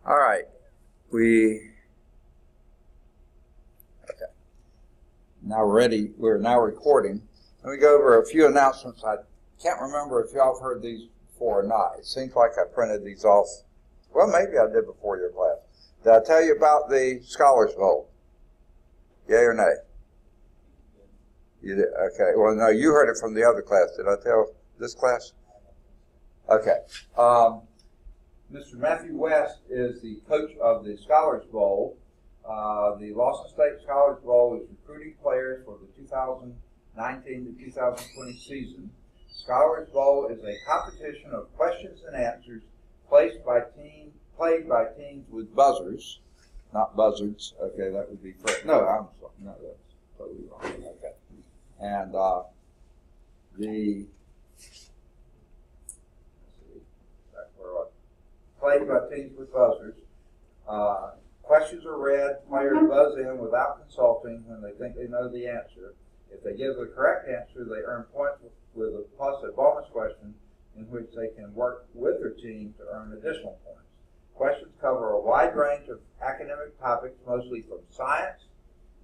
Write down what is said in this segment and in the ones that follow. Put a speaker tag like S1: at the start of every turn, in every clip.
S1: All right, okay. Now we're ready. We're now recording. Let me go over a few announcements. I can't remember if y'all have heard these before or not. It seems like I printed these off. Well, maybe I did before your class. Did I tell you about the Scholars Bowl? Yay or nay? You did? Okay. Well, no, you heard it from the other class. Did I tell this class? Okay. Mr. Matthew West is the coach of the Scholars Bowl. The Lawson State Scholars Bowl is recruiting players for the 2019 to 2020 season. Scholars Bowl is a competition of questions and answers played by teams with buzzers, not buzzards. Okay, that would be correct. No, I'm sorry. No, that's totally wrong. Okay. And played by teams with buzzers. Questions are read, players buzz in without consulting when they think they know the answer. If they give the correct answer, they earn points with a plus a bonus question in which they can work with their team to earn additional points. Questions cover a wide range of academic topics, mostly from science,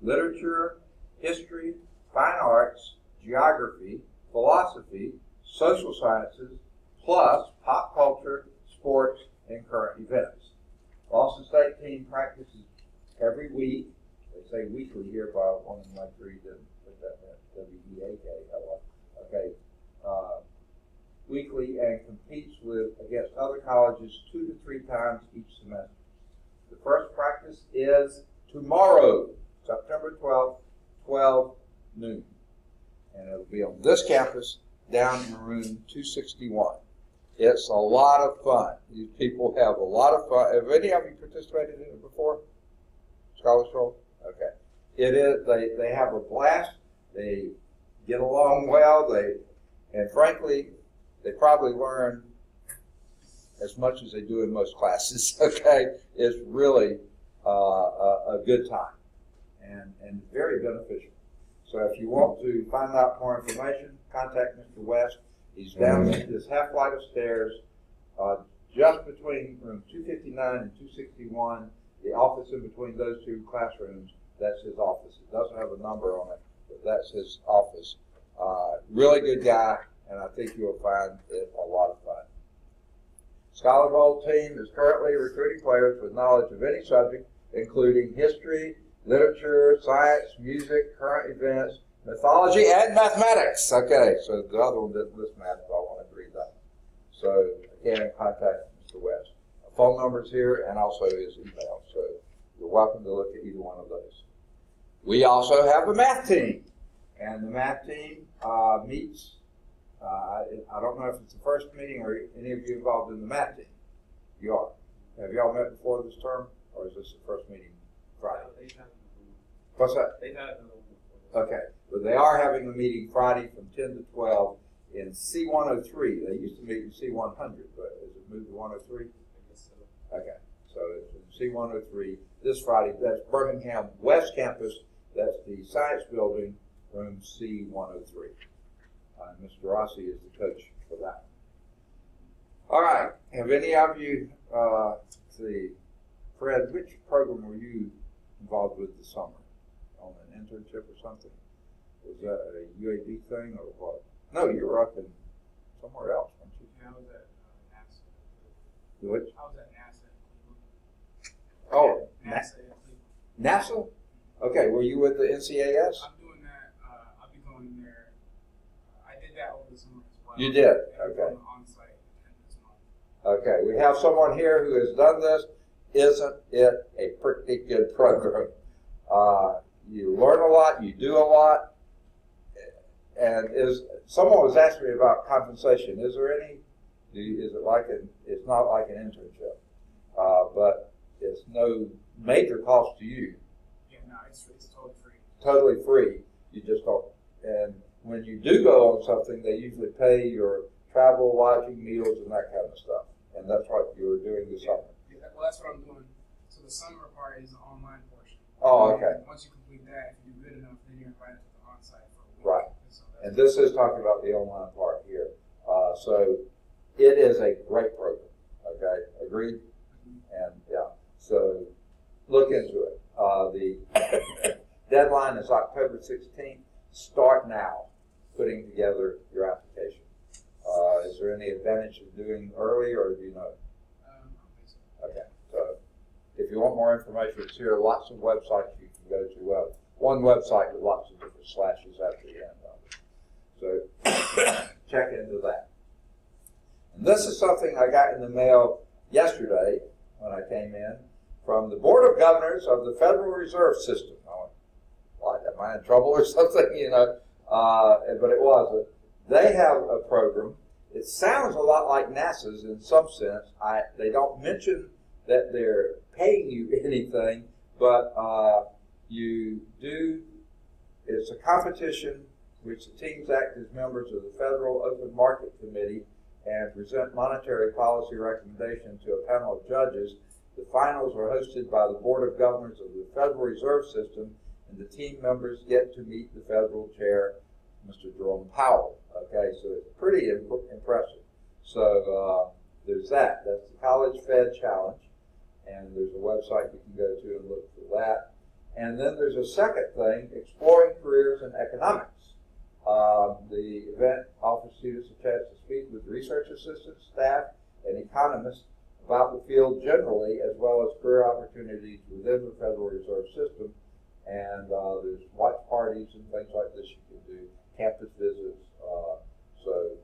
S1: literature, history, fine arts, geography, philosophy, social sciences, plus pop culture, sports, and current events. Lawson State team practices every week. They say weekly here, but I wanted to make sure you didn't put that in W-E-A-K. Okay. Weekly and competes against other colleges 2 to 3 times each semester. The first practice is tomorrow, September 12th, 12 noon. And it'll be on this campus down in room 261. It's a lot of fun. These people have a lot of fun. Have any of you participated in it before? Scholars Bowl? Okay. It is. They have a blast. They get along well. And frankly, they probably learn as much as they do in most classes. Okay. It's really a good time and very beneficial. So if you want to find out more information, contact Mr. West. He's down this half flight of stairs, just between room 259 and 261. The office in between those two classrooms, that's his office. It doesn't have a number on it, but that's his office. Really good guy, and I think you'll find it a lot of fun. Scholar Bowl team is currently recruiting players with knowledge of any subject, including history, literature, science, music, current events, mythology, and mathematics. Okay, so the other one didn't list math, so I wanted to read that. So, again, contact Mr. West. Phone number's here and also his email, so you're welcome to look at either one of those. We also have a math team, and the math team meets, I don't know if it's the first meeting or any of you involved in the math team. You are. Have y'all met before this term, or is this the first meeting Friday? What's that? They've had another one before. Okay. But they are having a meeting Friday from 10 to 12 in C103. They used to meet in C100, but has it moved to 103? I guess so. Okay, so it's in C103 this Friday. That's Birmingham West Campus. That's the Science Building, room C103. Mr. Rossi is the coach for that. All right. Have any of you, Fred, which program were you involved with this summer? On an internship or something? Was that a UAB thing or what? No, you were up in somewhere else, weren't you?
S2: Yeah, I was at NASA.
S1: Which?
S2: I was at NASA.
S1: Oh,
S2: NASA.
S1: NASA? Okay, were you with the NCAS?
S2: I'm doing that. I'll be going there. I did that over the summer as well.
S1: You did? Okay.
S2: On-site this month.
S1: Okay, we have someone here who has done this. Isn't it a pretty good program? You learn a lot, you do a lot, and someone was asking me about compensation. Is there any? Is it like it's not like an internship, but it's no major cost to you.
S2: Yeah, no, it's totally free.
S1: Totally free. You just don't. And when you do go on something, they usually pay your travel, lodging, meals, and that kind of stuff. And that's what you were doing this summer.
S2: Yeah, well, that's what I'm doing. So the summer part is the online portion.
S1: Oh, okay.
S2: And once you complete that, if you do good enough, then you're invited to the on-site for a week.
S1: Right.
S2: So
S1: And this is talking about the online part here. So it is a great program. Okay, agreed? And yeah, look into it. The deadline is October 16th. Start now putting together your application. Is there any advantage of doing early, or do you know? Okay, so if you want more information, it's here. Lots of websites you can go to. One website with lots of different slashes at the end of it. So check into that. And this is something I got in the mail yesterday when I came in from the Board of Governors of the Federal Reserve System. I went, what, am I in trouble or something? You know, but it wasn't. They have a program. It sounds a lot like NASA's in some sense. They don't mention that they're paying you anything, but you do. It's a competition which the teams act as members of the Federal Open Market Committee and present monetary policy recommendations to a panel of judges. The finals are hosted by the Board of Governors of the Federal Reserve System, and the team members get to meet the federal chair, Mr. Jerome Powell. Okay, so it's pretty impressive. So there's that. That's the College Fed Challenge, and there's a website you can go to and look for that. And then there's a second thing, Exploring Careers in Economics. The event offers students a chance to speak with research assistants, staff, and economists about the field generally, as well as career opportunities within the Federal Reserve System. And there's watch parties and things like this you can do, campus visits. So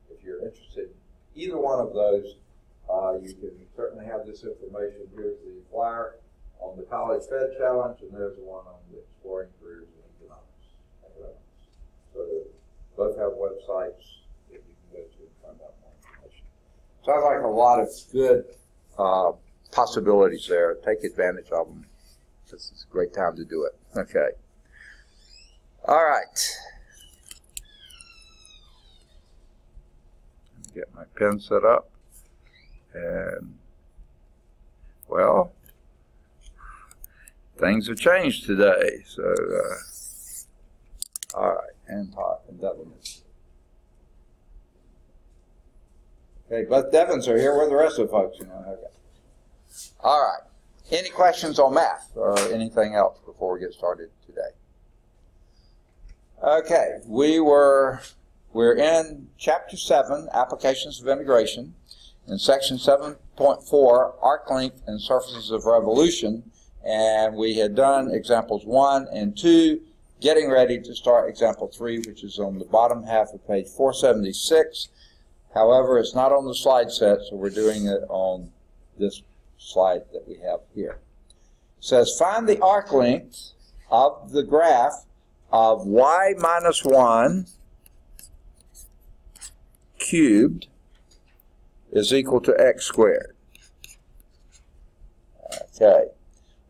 S1: if you're interested in either one of those, you can certainly have this information. Here's the flyer on the College Fed Challenge, and there's the one on the Exploring Careers in Economics. So both have websites that you can go to and find out more information. Sounds like a lot of good possibilities there. Take advantage of them. This is a great time to do it. Okay. All right. Let me get my pen set up. And, well, things have changed today. So, all right. And Todd and Devin. Okay, both Devins are here. Where are the rest of the folks? You know. Okay. All right. Any questions on math or anything else before we get started today? Okay, we're in Chapter 7, Applications of Integration, in Section 7.4, Arc Length and Surfaces of Revolution, and we had done examples 1 and 2, getting ready to start example 3, which is on the bottom half of page 476. However, it's not on the slide set, so we're doing it on this slide that we have here. It says, find the arc length of the graph of y minus 1 cubed is equal to x squared. Okay.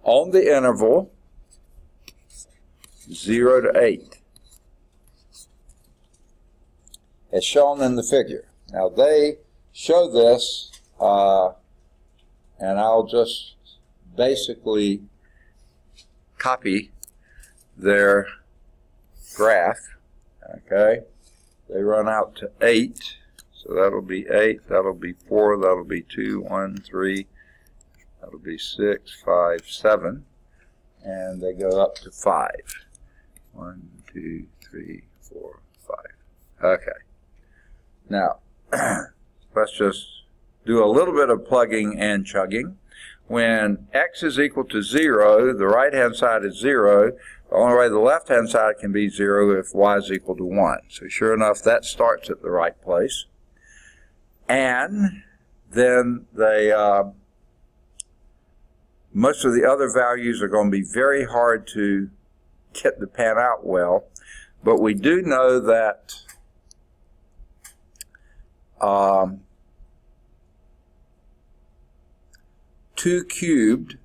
S1: On the interval 0 to 8. As shown in the figure. Now they show this, and I'll just basically copy their graph. Okay. They run out to 8. So that'll be 8, that'll be 4, that'll be 2, 1, 3, that'll be 6, 5, 7, and they go up to 5. 1, 2, 3, 4, 5. Okay. Now, let's just do a little bit of plugging and chugging. When x is equal to 0, the right-hand side is 0. The only way the left-hand side can be 0 if y is equal to 1. So sure enough, that starts at the right place. And then they, most of the other values are going to be very hard to get to pan out well. But we do know that 2 cubed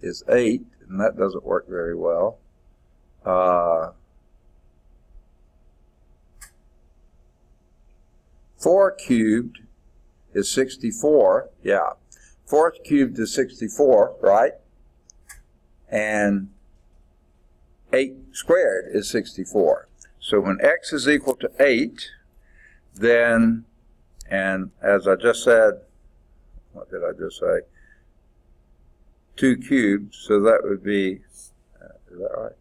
S1: is 8, and that doesn't work very well. 4 cubed is 64. Yeah. 4 cubed is 64, right? And 8 squared is 64. So when x is equal to 8, then, and as I just said what did I just say? 2 cubed, so that would be, is that right?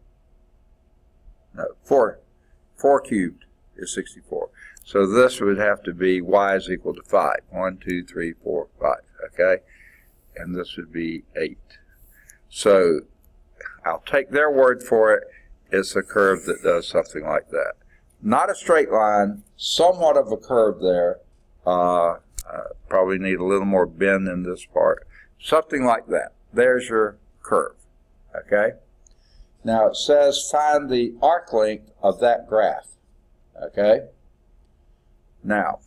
S1: No, 4 cubed is 64. So this would have to be y is equal to 5. 1, 2, 3, 4, 5, okay? And this would be 8. So I'll take their word for it. It's a curve that does something like that. Not a straight line, somewhat of a curve there. Probably need a little more bend in this part. Something like that. There's your curve, okay? Now it says find the arc length of that graph, okay? Now,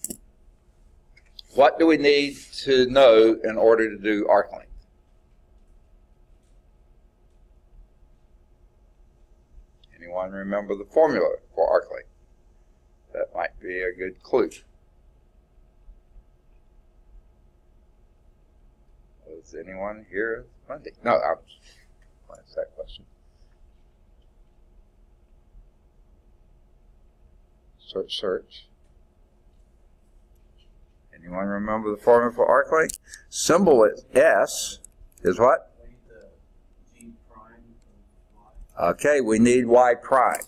S1: what do we need to know in order to do arc length? Anyone remember the formula for arc length? That might be a good clue. Was anyone here Monday? No, I was. What's that question? Search. Anyone remember the formula for arc length? Symbol is S is what? Okay, we need y prime.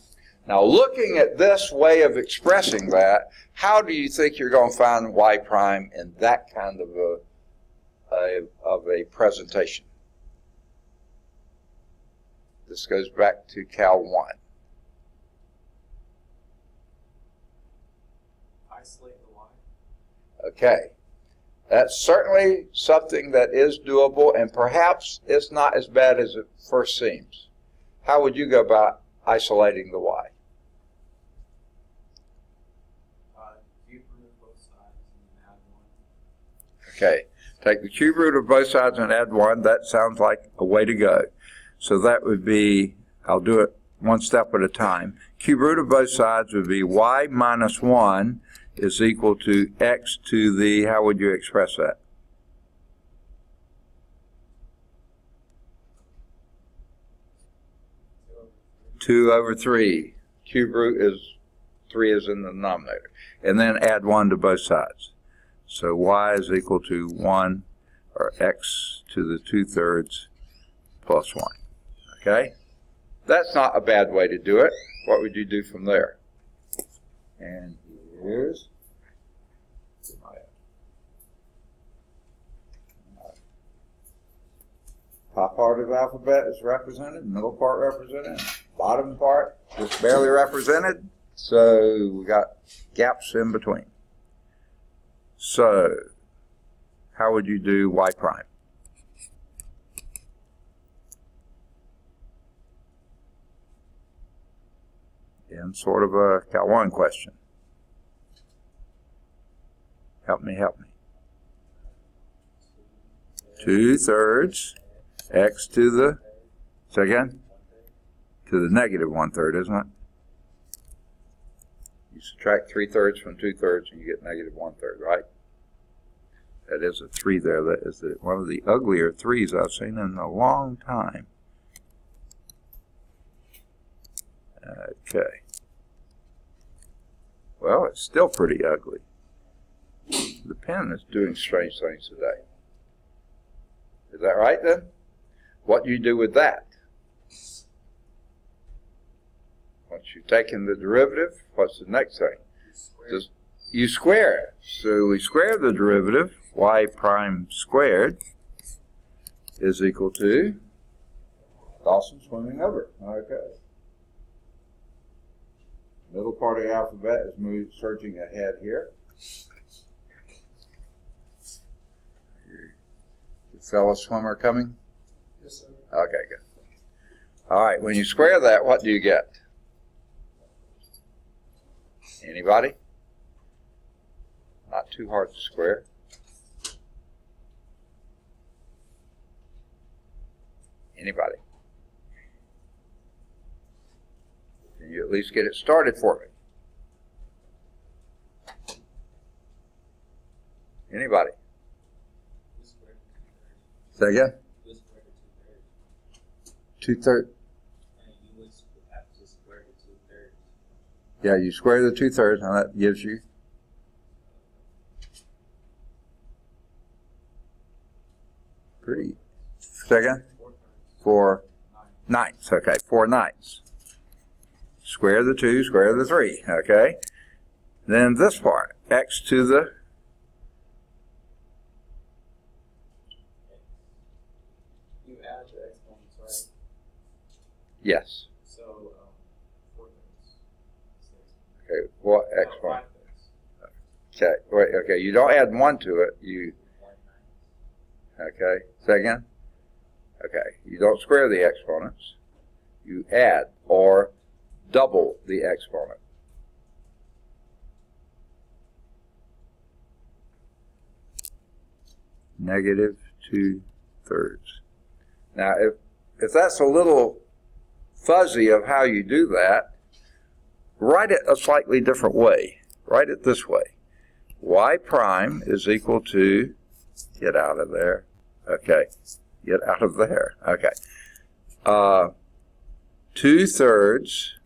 S1: Now, looking at this way of expressing that, how do you think you're going to find y prime in that kind of a presentation? This goes back to Cal 1.
S2: Isolate the y.
S1: Okay. That's certainly something that is doable, and perhaps it's not as bad as it first seems. How would you go about isolating the y?
S2: Cube root of both sides and add 1.
S1: Okay. Take the cube root of both sides and add 1. That sounds like a way to go. So that would be, I'll do it one step at a time. Cube root of both sides would be y minus 1 is equal to x to the, how would you express that? Two over 3. Cube root is 3 is in the denominator. And then add 1 to both sides. So y is equal to 1, or x to the 2/3 plus 1. Okay? That's not a bad way to do it. What would you do from there? And here's my top part of the alphabet is represented, middle part represented, bottom part just barely represented. So we got gaps in between. So how would you do y prime? In sort of a Cal 1 question. Help me. 2/3 x to the, say again? To the negative 1/3, isn't it? You subtract 3/3 from 2/3 and you get negative 1/3, right? That is a 3 there. That is one of the uglier 3s I've seen in a long time. Okay. Well, it's still pretty ugly. The pen is doing strange things today. Is that right then? What do you do with that? Once you've taken the derivative, what's the next thing? You square it. So we square the derivative, y prime squared is equal to Dawson swimming over. Okay. Middle part of the alphabet is surging ahead here. Your fellow swimmer coming?
S2: Yes, sir.
S1: Okay, good. All right, when you square that, what do you get? Anybody? Not too hard to square. Anybody? Can you at least get it started for me? Anybody? Say again? 2/3. Yeah, you square the 2/3, and that gives you Pretty. Second?
S2: 4
S1: ninths. Okay, 4 ninths. Square the 2, square the 3. Okay. Then this part, x to the
S2: You add the exponents, right?
S1: yes.
S2: So 4 thirds.
S1: Okay, what
S2: No,
S1: exponent?
S2: 5 thirds.
S1: Okay, wait, okay, you don't add 1 to it, you, okay, say again? Okay, you don't square the exponents, you add or double the exponent. Negative 2/3. Now, if that's a little fuzzy of how you do that, write it a slightly different way. Write it this way. Y prime is equal to, get out of there, okay, get out of there, okay, 2/3,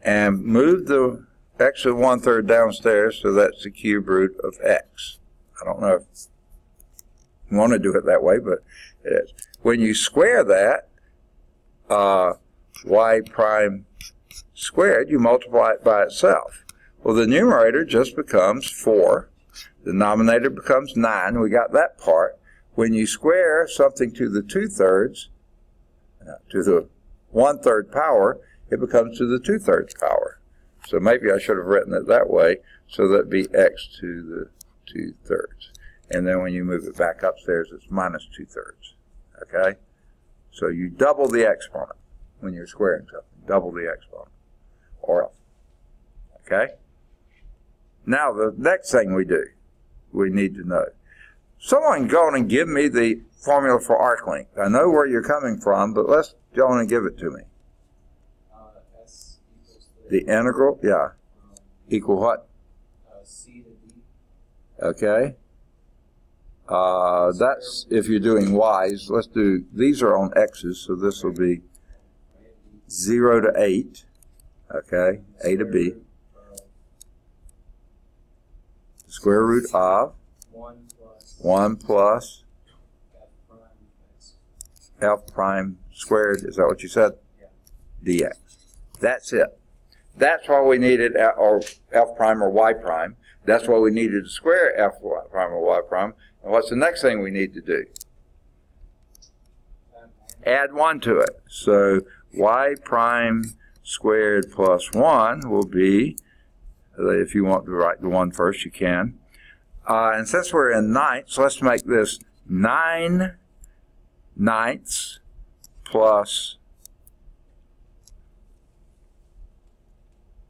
S1: and move the x of 1/3 downstairs, so that's the cube root of x. I don't know if you want to do it that way, but it is. When you square that, y prime squared, you multiply it by itself. Well, the numerator just becomes 4. The denominator becomes 9. We got that part. When you square something to the 2/3, to the 1/3 power, it becomes to the 2/3 power. So maybe I should have written it that way, so that would be x to the 2/3. And then when you move it back upstairs, it's minus 2/3. Okay? So you double the exponent when you're squaring something. Double the exponent. Or else. Okay? Now the next thing we do, we need to know. Someone go on and give me the formula for arc length. I know where you're coming from, but let's go on and give it to me.
S2: S equals
S1: The integral, yeah. Equal what?
S2: C to D.
S1: Okay. That's if you're doing y's. Let's do, these are on x's, so this will be 0 to 8. Okay, A to B. Square root of 1 plus f prime squared, is that what you said?
S2: Yeah.
S1: Dx. That's it. That's why we needed, or f prime or y prime. That's why we needed to square f prime or y prime. And what's the next thing we need to do? Add 1 to it. So y prime squared plus 1 will be, if you want to write the 1 first, you can. And since we're in ninths, let's make this 9 ninths plus,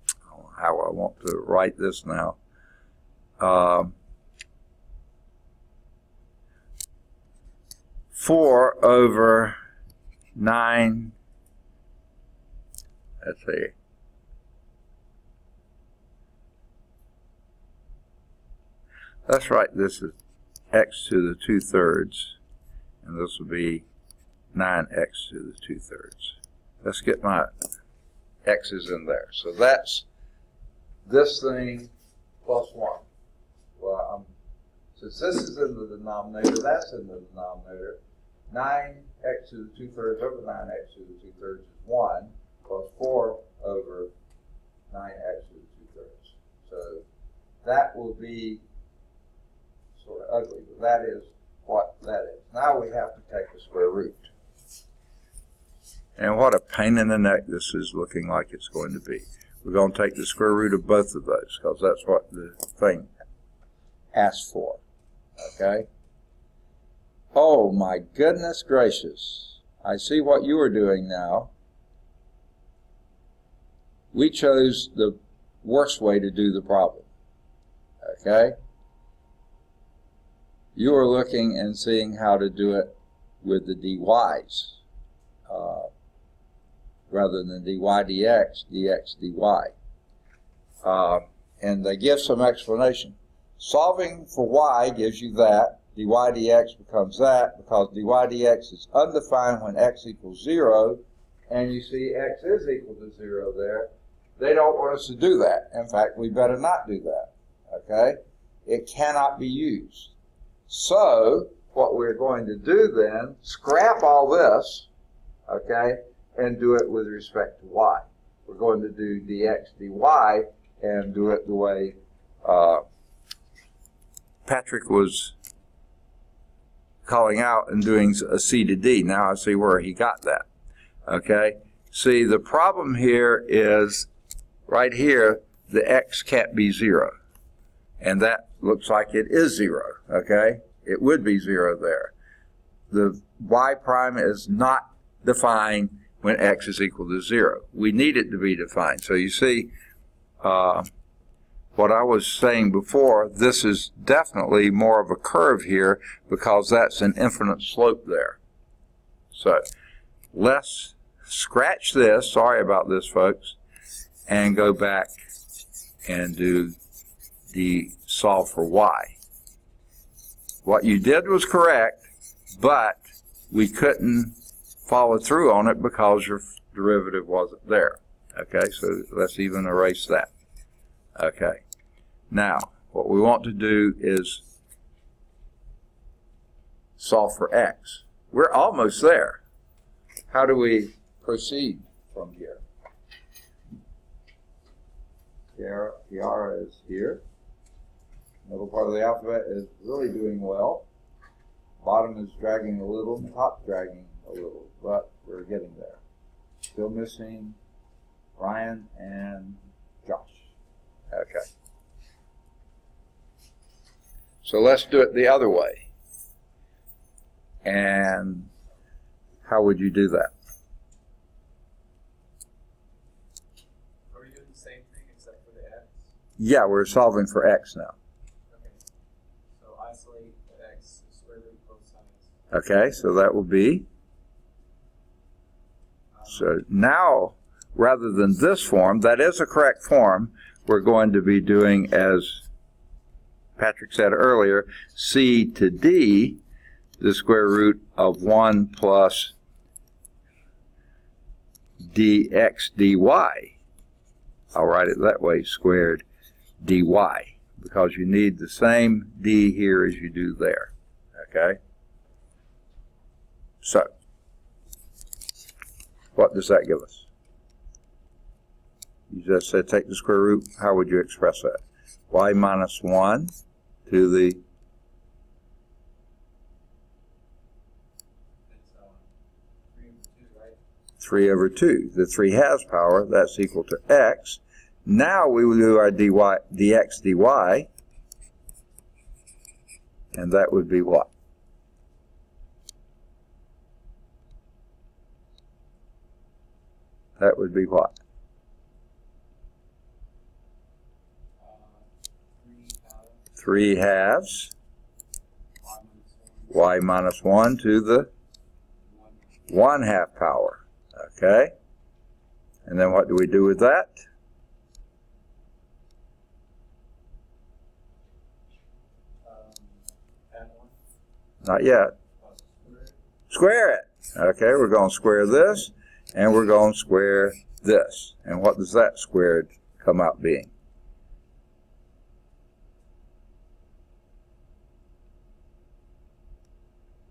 S1: I don't know how I want to write this now. 4 over 9, let's see. Let's write this as x to the 2/3, and this will be 9x to the 2/3. Let's get my x's in there. So that's this thing plus 1. Well, since this is in the denominator, that's in the denominator. 9x to the 2/3 over 9x to the 2/3 is 1, plus 4 over 9x to the 2/3. So that will be sort of ugly, but that is what that is. Now we have to take the square root. And what a pain in the neck this is looking like it's going to be. We're going to take the square root of both of those, because that's what the thing asks for. Okay? Oh my goodness gracious. I see what you are doing now. We chose the worst way to do the problem. Okay? You are looking and seeing how to do it with the dy's rather than dy dx, dx dy. And they give some explanation. Solving for y gives you that. Dy dx becomes that because dy dx is undefined when x equals 0, and you see x is equal to 0 there. They don't want us to do that. In fact, we better not do that. Okay? It cannot be used. So, what we're going to do then, scrap all this, okay, and do it with respect to y. We're going to do dx dy and do it the way Patrick was calling out and doing a C to D. Now I see where he got that. Okay? See, the problem here is right here, the x can't be 0. And that looks like it is 0. Okay? It would be 0 there. The y prime is not defined when x is equal to 0. We need it to be defined. So you see, what I was saying before, this is definitely more of a curve here because that's an infinite slope there. So let's scratch this, sorry about this folks, and go back and do the solve for y. What you did was correct, but we couldn't follow through on it because your derivative wasn't there. Okay, so let's even erase that. Okay. Now, what we want to do is solve for x. We're almost there. How do we proceed from here? Kiara is here. Middle part of the alphabet is really doing well. Bottom is dragging a little, top dragging a little, but we're getting there. Still missing Ryan and Josh. Okay. So let's do it the other way. And how would you do that?
S2: Are we doing the same thing except for the x?
S1: Yeah, we're solving for x now.
S2: Okay. So isolate the x, square root both sides.
S1: Okay, so that will be. So now, rather than this form, that is a correct form, we're going to be doing, as Patrick said earlier, c to d, the square root of 1 plus dx dy. I'll write it that way, squared dy, because you need the same d here as you do there. Okay? So, what does that give us? You just said take the square root. How would you express that? Y minus 1 to the 3 over 2. The 3 has power. That's equal to x. Now we will do our dx dy, and that would be what? That would be what? 3 halves y minus 1 to the 1 half power. Okay? And then what do we do with that? Not yet. Square it. Okay, we're going to square this, and we're going to square this. And what does that squared come out being?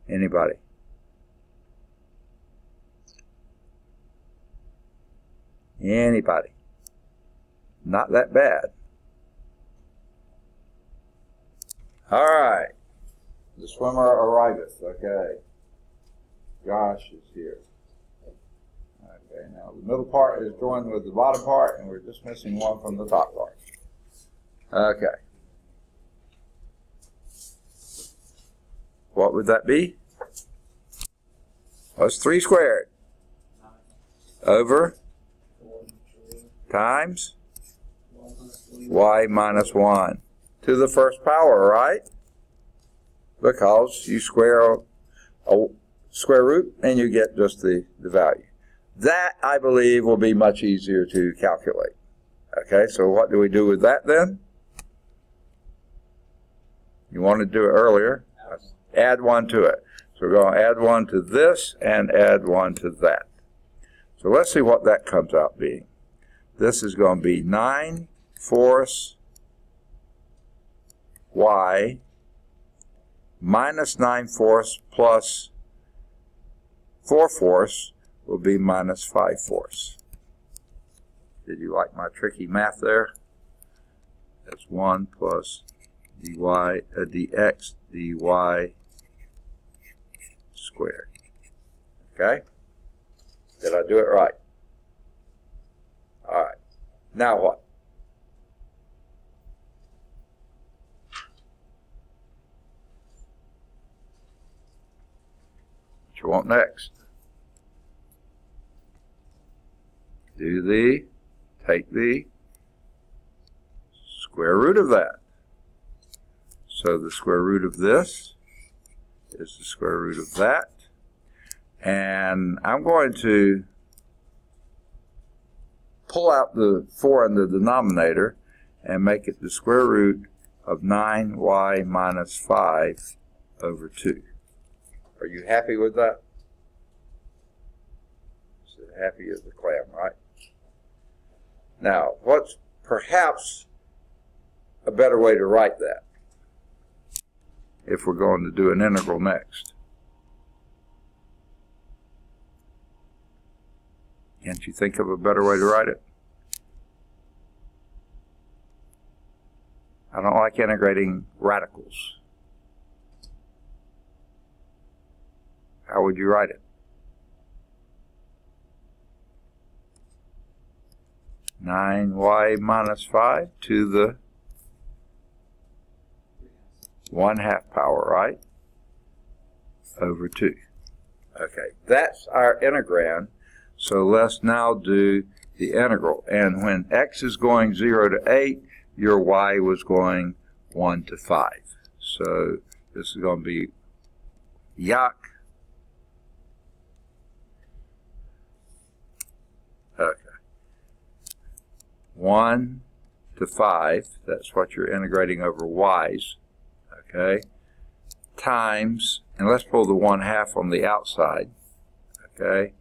S1: Anybody? Anybody? Not that bad. All right. The swimmer arriveth. Okay. Josh is here. Okay, now the middle part is joined with the bottom part, and we're just missing one from the top part. Okay. What would that be? What's 3 squared? Over times y minus 1 to the first power, right? Because you square a square root and you get just the value. That, I believe, will be much easier to calculate. Okay, so what do we do with that then? You want to do it earlier. Add 1 to it. So we're going to add 1 to this and add 1 to that. So let's see what that comes out being. This is going to be 9/4 y minus 9/4 plus 4/4 will be minus 5/4. Did you like my tricky math there? That's 1 plus dx dy squared. Okay? Did I do it right? All right. Now what? What you want next? Take the square root of that. So the square root of this is the square root of that. And I'm going to pull out the 4 in the denominator and make it the square root of 9y minus 5 over 2. Are you happy with that? So happy as a clam, right? Now, what's perhaps a better way to write that if we're going to do an integral next? Can't you think of a better way to write it? I don't like integrating radicals. How would you write it? 9y minus 5 to the 1/2 power, right? Over 2. Okay, that's our integrand. So let's now do the integral. And when x is going 0 to 8, your y was going 1 to 5. So this is going to be yuck. Okay. 1 to 5, that's what you're integrating over y's, okay, times, and let's pull the 1/2 on the outside, okay,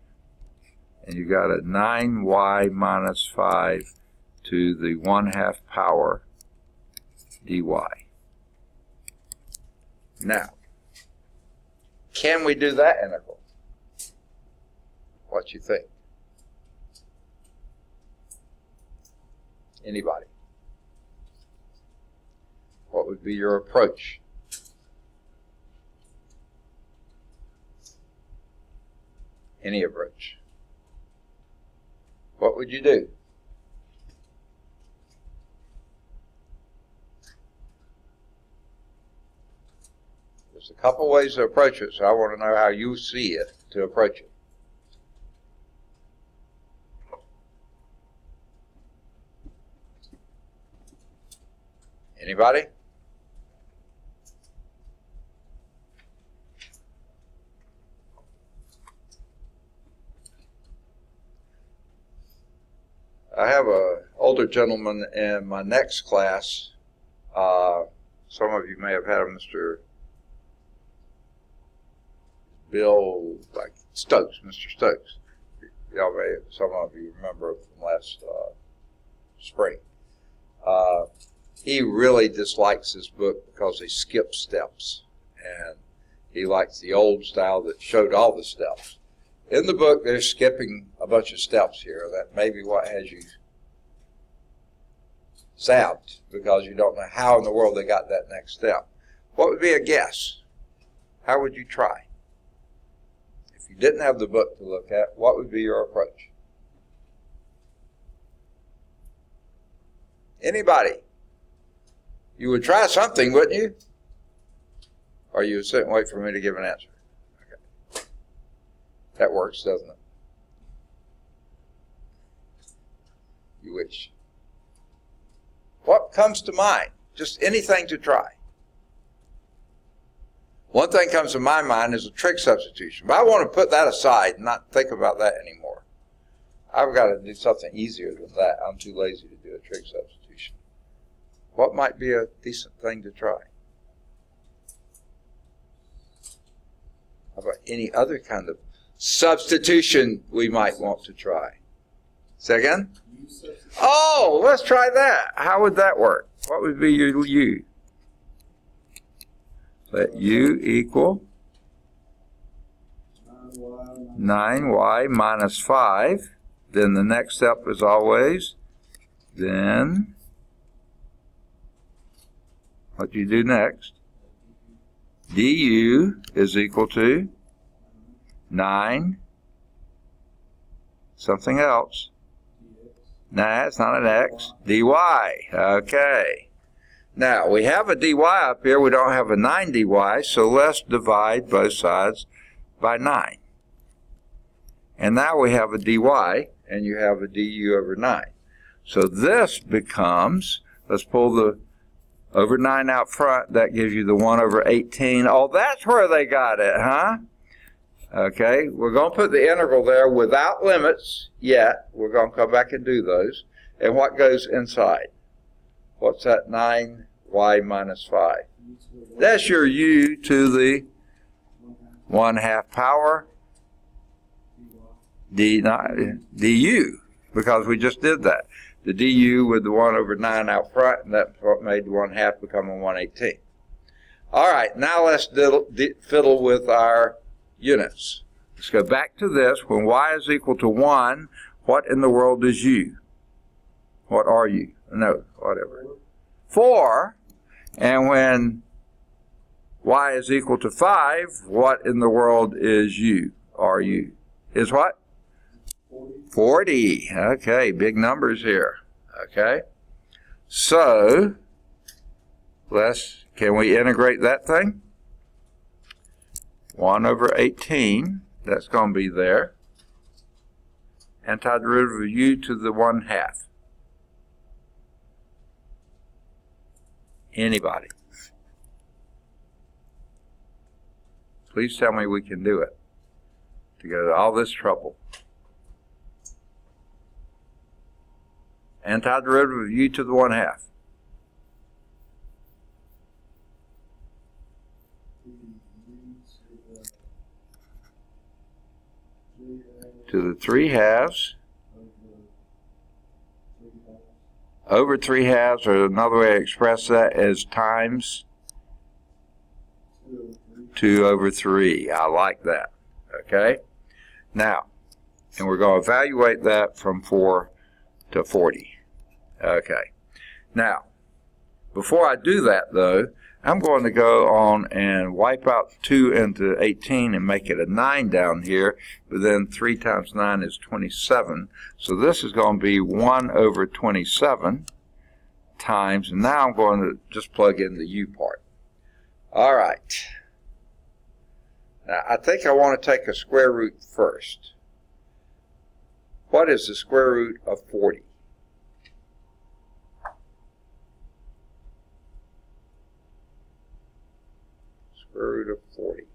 S1: and you got a 9y minus 5 to the 1/2 power dy. Now, can we do that integral? What you think? Anybody? What would be your approach? Any approach? What would you do? There's a couple ways to approach it, so I want to know how you see it to approach it. Anybody? I have an older gentleman in my next class. Some of you may have had him, Mr. Bill Stokes, Mr. Stokes. Y'all may, some of you remember from last spring. He really dislikes this book because he skips steps, and he likes the old style that showed all the steps. In the book, they're skipping a bunch of steps here. That may be what has you zapped, because you don't know how in the world they got that next step. What would be a guess? How would you try? If you didn't have the book to look at, what would be your approach? Anybody? You would try something, wouldn't you? Or you would sit and wait for me to give an answer. Okay. That works, doesn't it? You wish. What comes to mind? Just anything to try. One thing comes to my mind is a trig substitution, but I want to put that aside and not think about that anymore. I've got to do something easier than that. I'm too lazy to do a trig substitution. What might be a decent thing to try? How about any other kind of substitution we might want to try? Say again? Oh, let's try that. How would that work? What would be your U? let u equal 9y minus 5. Then the next step is always, then what do you do next? Du is equal to 9 something else. Nah, it's not an x. dy. Okay. Now, we have a dy up here. We don't have a 9 dy, so let's divide both sides by 9. And now we have a dy, and you have a du over 9. So this becomes, let's pull the over 9 out front. That gives you the 1 over 18. Oh, that's where they got it, huh? Okay, we're going to put the integral there without limits yet. We're going to come back and do those. And what goes inside? What's that? 9y minus 5. That's your u to the 1/2 power du, because we just did that. The du with the 1 over 9 out front, and that's what made the 1/2 become a 1/18. All right, now let's fiddle with our units. Let's go back to this. When y is equal to 1, what in the world is u? What are you? No, whatever. 4. And when y is equal to 5, what in the world is u? Are you? Is what? 40. Okay, big numbers here. Okay. So, can we integrate that thing? 1 over 18, that's going to be there. Antiderivative of u to the 1/2. Anybody? Please tell me we can do it. To go to all this trouble. Antiderivative of u to the 1/2. To the 3/2 over 3/2, or another way to express that is times 2 over 3. I like that. Okay? Now, and we're going to evaluate that from 4 to 40. Okay. Now, before I do that, though, I'm going to go on and wipe out 2 into 18 and make it a 9 down here. But then 3 times 9 is 27. So this is going to be 1 over 27 times, and now I'm going to just plug in the u part. All right. Now, I think I want to take a square root first. What is the square root of 40? Square root of 40.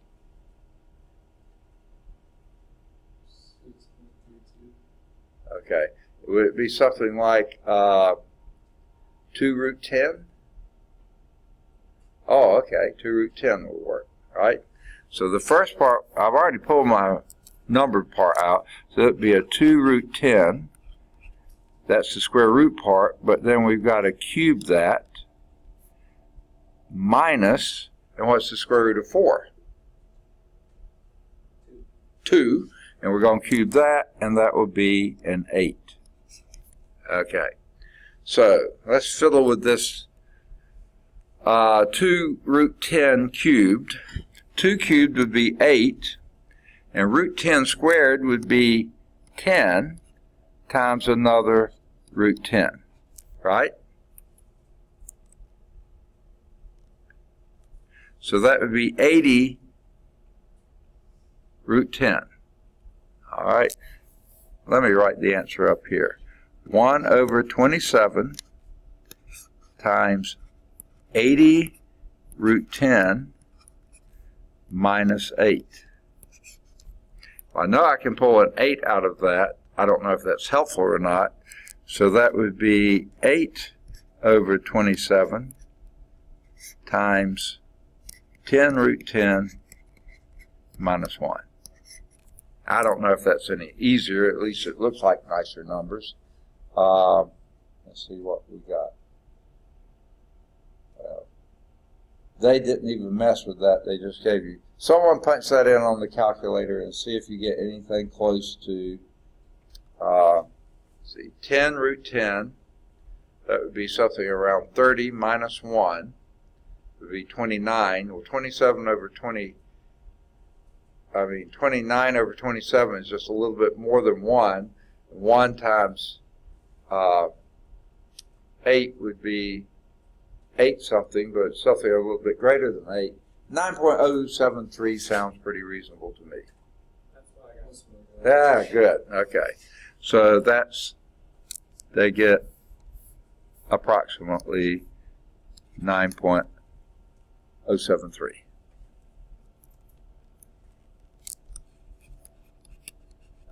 S1: Okay. Would it be something like 2 root 10? Oh, okay. 2 root 10 will work, right? So the first part, I've already pulled my numbered part out, so it would be a 2 root 10. That's the square root part, but then we've got to cube that minus, and what's the square root of 4? 2, and we're going to cube that, and that will be an 8. Okay, so let's fiddle with this 2 root 10 cubed. 2 cubed would be 8, and root 10 squared would be 10 times another root 10, right? So that would be 80 root 10. All right, let me write the answer up here. 1 over 27 times 80 root 10 minus 8. Well, I know I can pull an 8 out of that. I don't know if that's helpful or not. So that would be 8 over 27 times 10 root 10 minus 1. I don't know if that's any easier. At least it looks like nicer numbers. Let's see what we got. They didn't even mess with that. They just gave you. Someone punch that in on the calculator and see if you get anything close to, see, 10 root 10. That would be something around 30 minus 1 would be 29. Well, 27 over 20, 29 over 27 is just a little bit more than 1. 1 times 8 would be 8 something, but it's something a little bit greater than 8. 9.073 sounds pretty reasonable to me.
S2: That's what I got.
S1: Yeah, good. Okay. So they get approximately 9.073.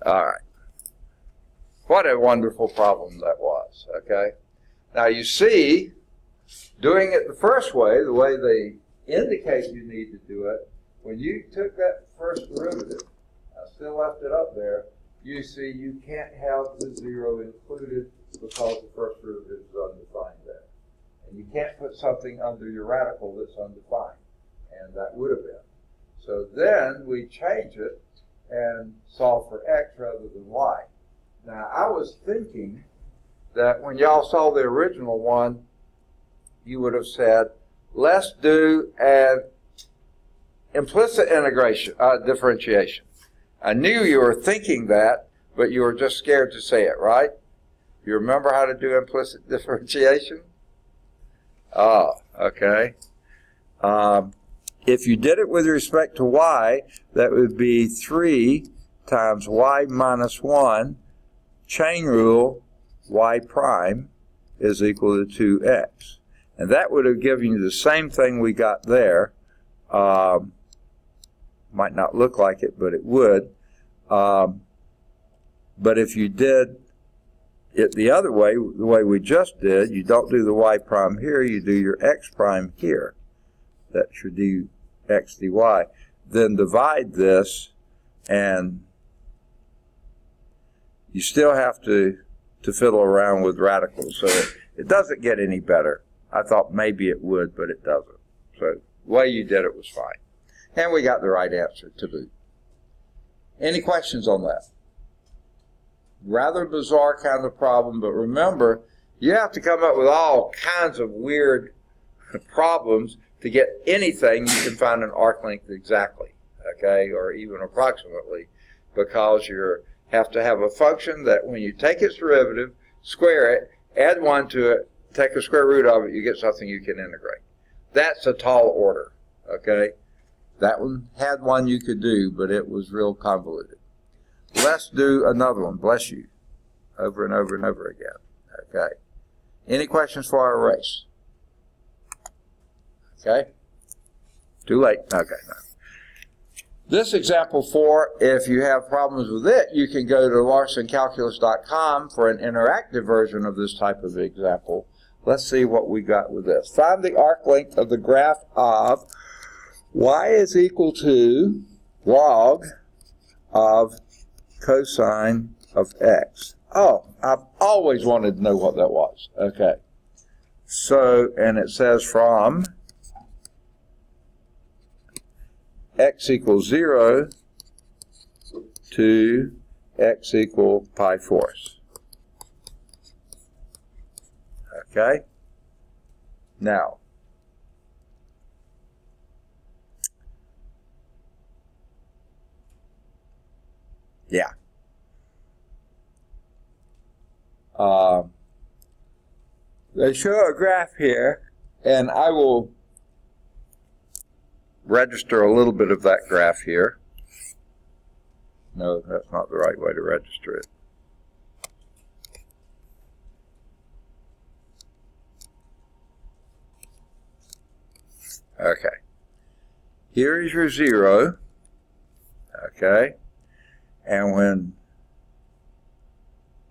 S1: All right. What a wonderful problem that was, okay? Now you see, doing it the first way, the way they indicate you need to do it, when you took that first derivative, I still left it up there, you see you can't have the 0 included because the first derivative is undefined there. And you can't put something under your radical that's undefined, and that would have been. So then we change it and solve for x rather than y. Now I was thinking that when y'all saw the original one, you would have said, let's do an implicit integration, differentiation. I knew you were thinking that, but you were just scared to say it, right? You remember how to do implicit differentiation? Oh, okay. If you did it with respect to y, that would be 3 times y minus 1, chain rule, y prime is equal to 2x. And that would have given you the same thing we got there. Might not look like it, but it would. But if you did it the other way, the way we just did, you don't do the y prime here, you do your x prime here. That should do x dy. Then divide this, and you still have to fiddle around with radicals. So it doesn't get any better. I thought maybe it would, but it doesn't. So the way you did it was fine. And we got the right answer to boot. Any questions on that? Rather bizarre kind of problem, but remember, you have to come up with all kinds of weird problems to get anything you can find an arc length exactly, okay, or even approximately, because you have to have a function that when you take its derivative, square it, add 1 to it, take the square root of it, you get something you can integrate. That's a tall order, okay? That one had one you could do, but it was real convoluted. Let's do another one, bless you, over and over and over again, okay? Any questions for our race? Okay? Too late? Okay, no. This example 4, if you have problems with it, you can go to larsoncalculus.com for an interactive version of this type of example. Let's see what we got with this. Find the arc length of the graph of y is equal to log of cosine of x. Oh, I've always wanted to know what that was. Okay. So, and it says from x equals 0 to x equal pi fourths. Okay? Now, yeah. They show a graph here, and I will register a little bit of that graph here. No, that's not the right way to register it. Okay. Here is your 0. Okay. And when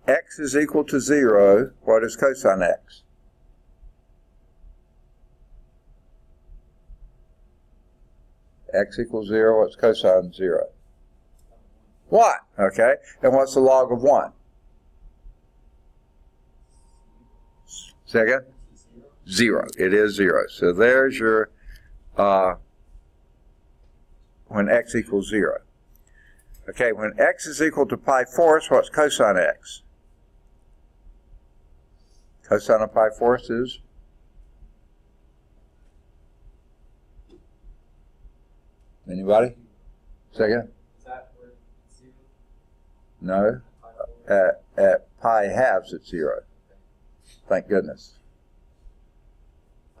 S1: x is equal to 0, what is cosine x? X equals 0, what's cosine 0? 1, okay? And what's the log of 1? Second? 0. It is 0. So there's your when x equals 0. Okay, when x is equal to pi fourths, what's cosine x? Cosine of pi fourths is? Anybody? Second?
S2: Is that where 0?
S1: No. At pi halves, it's 0. Thank goodness.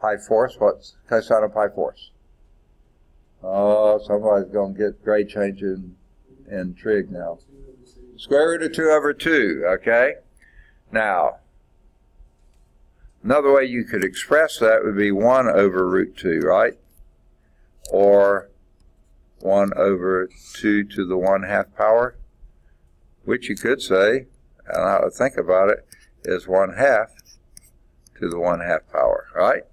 S1: Pi fourths, what's cosine of pi fourths? Oh, somebody's going to get grade change in trig now. Square root of 2 over 2, okay? Now, another way you could express that would be 1 over root 2, right? Or 1 over 2 to the 1/2 power, which you could say, and how to think about it, is 1/2 to the 1/2 power, right?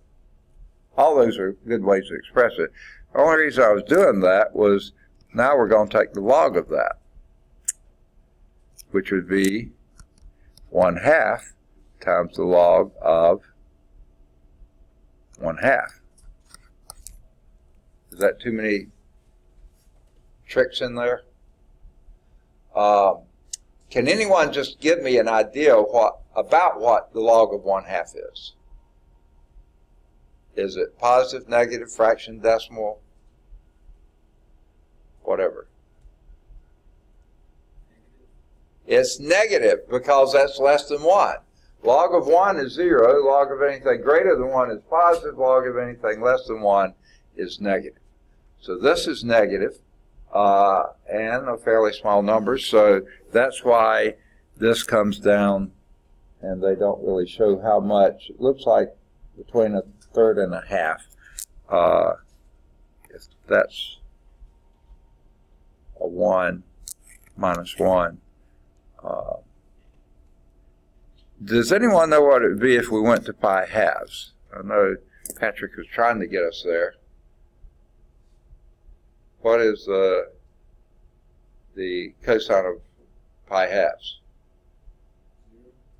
S1: All those are good ways to express it. The only reason I was doing that was now we're going to take the log of that, which would be 1/2 times the log of 1/2. Is that too many tricks in there? Can anyone just give me an idea of about what the log of 1/2 is? Is it positive, negative, fraction, decimal, whatever? It's negative because that's less than 1. Log of 1 is 0. Log of anything greater than 1 is positive. Log of anything less than 1 is negative. So this is negative, and a fairly small number. So that's why this comes down, and they don't really show how much. It looks like between 1/3 and 1/2. If that's a 1 minus 1. Does anyone know what it would be if we went to pi halves? I know Patrick was trying to get us there. What is the cosine of pi halves?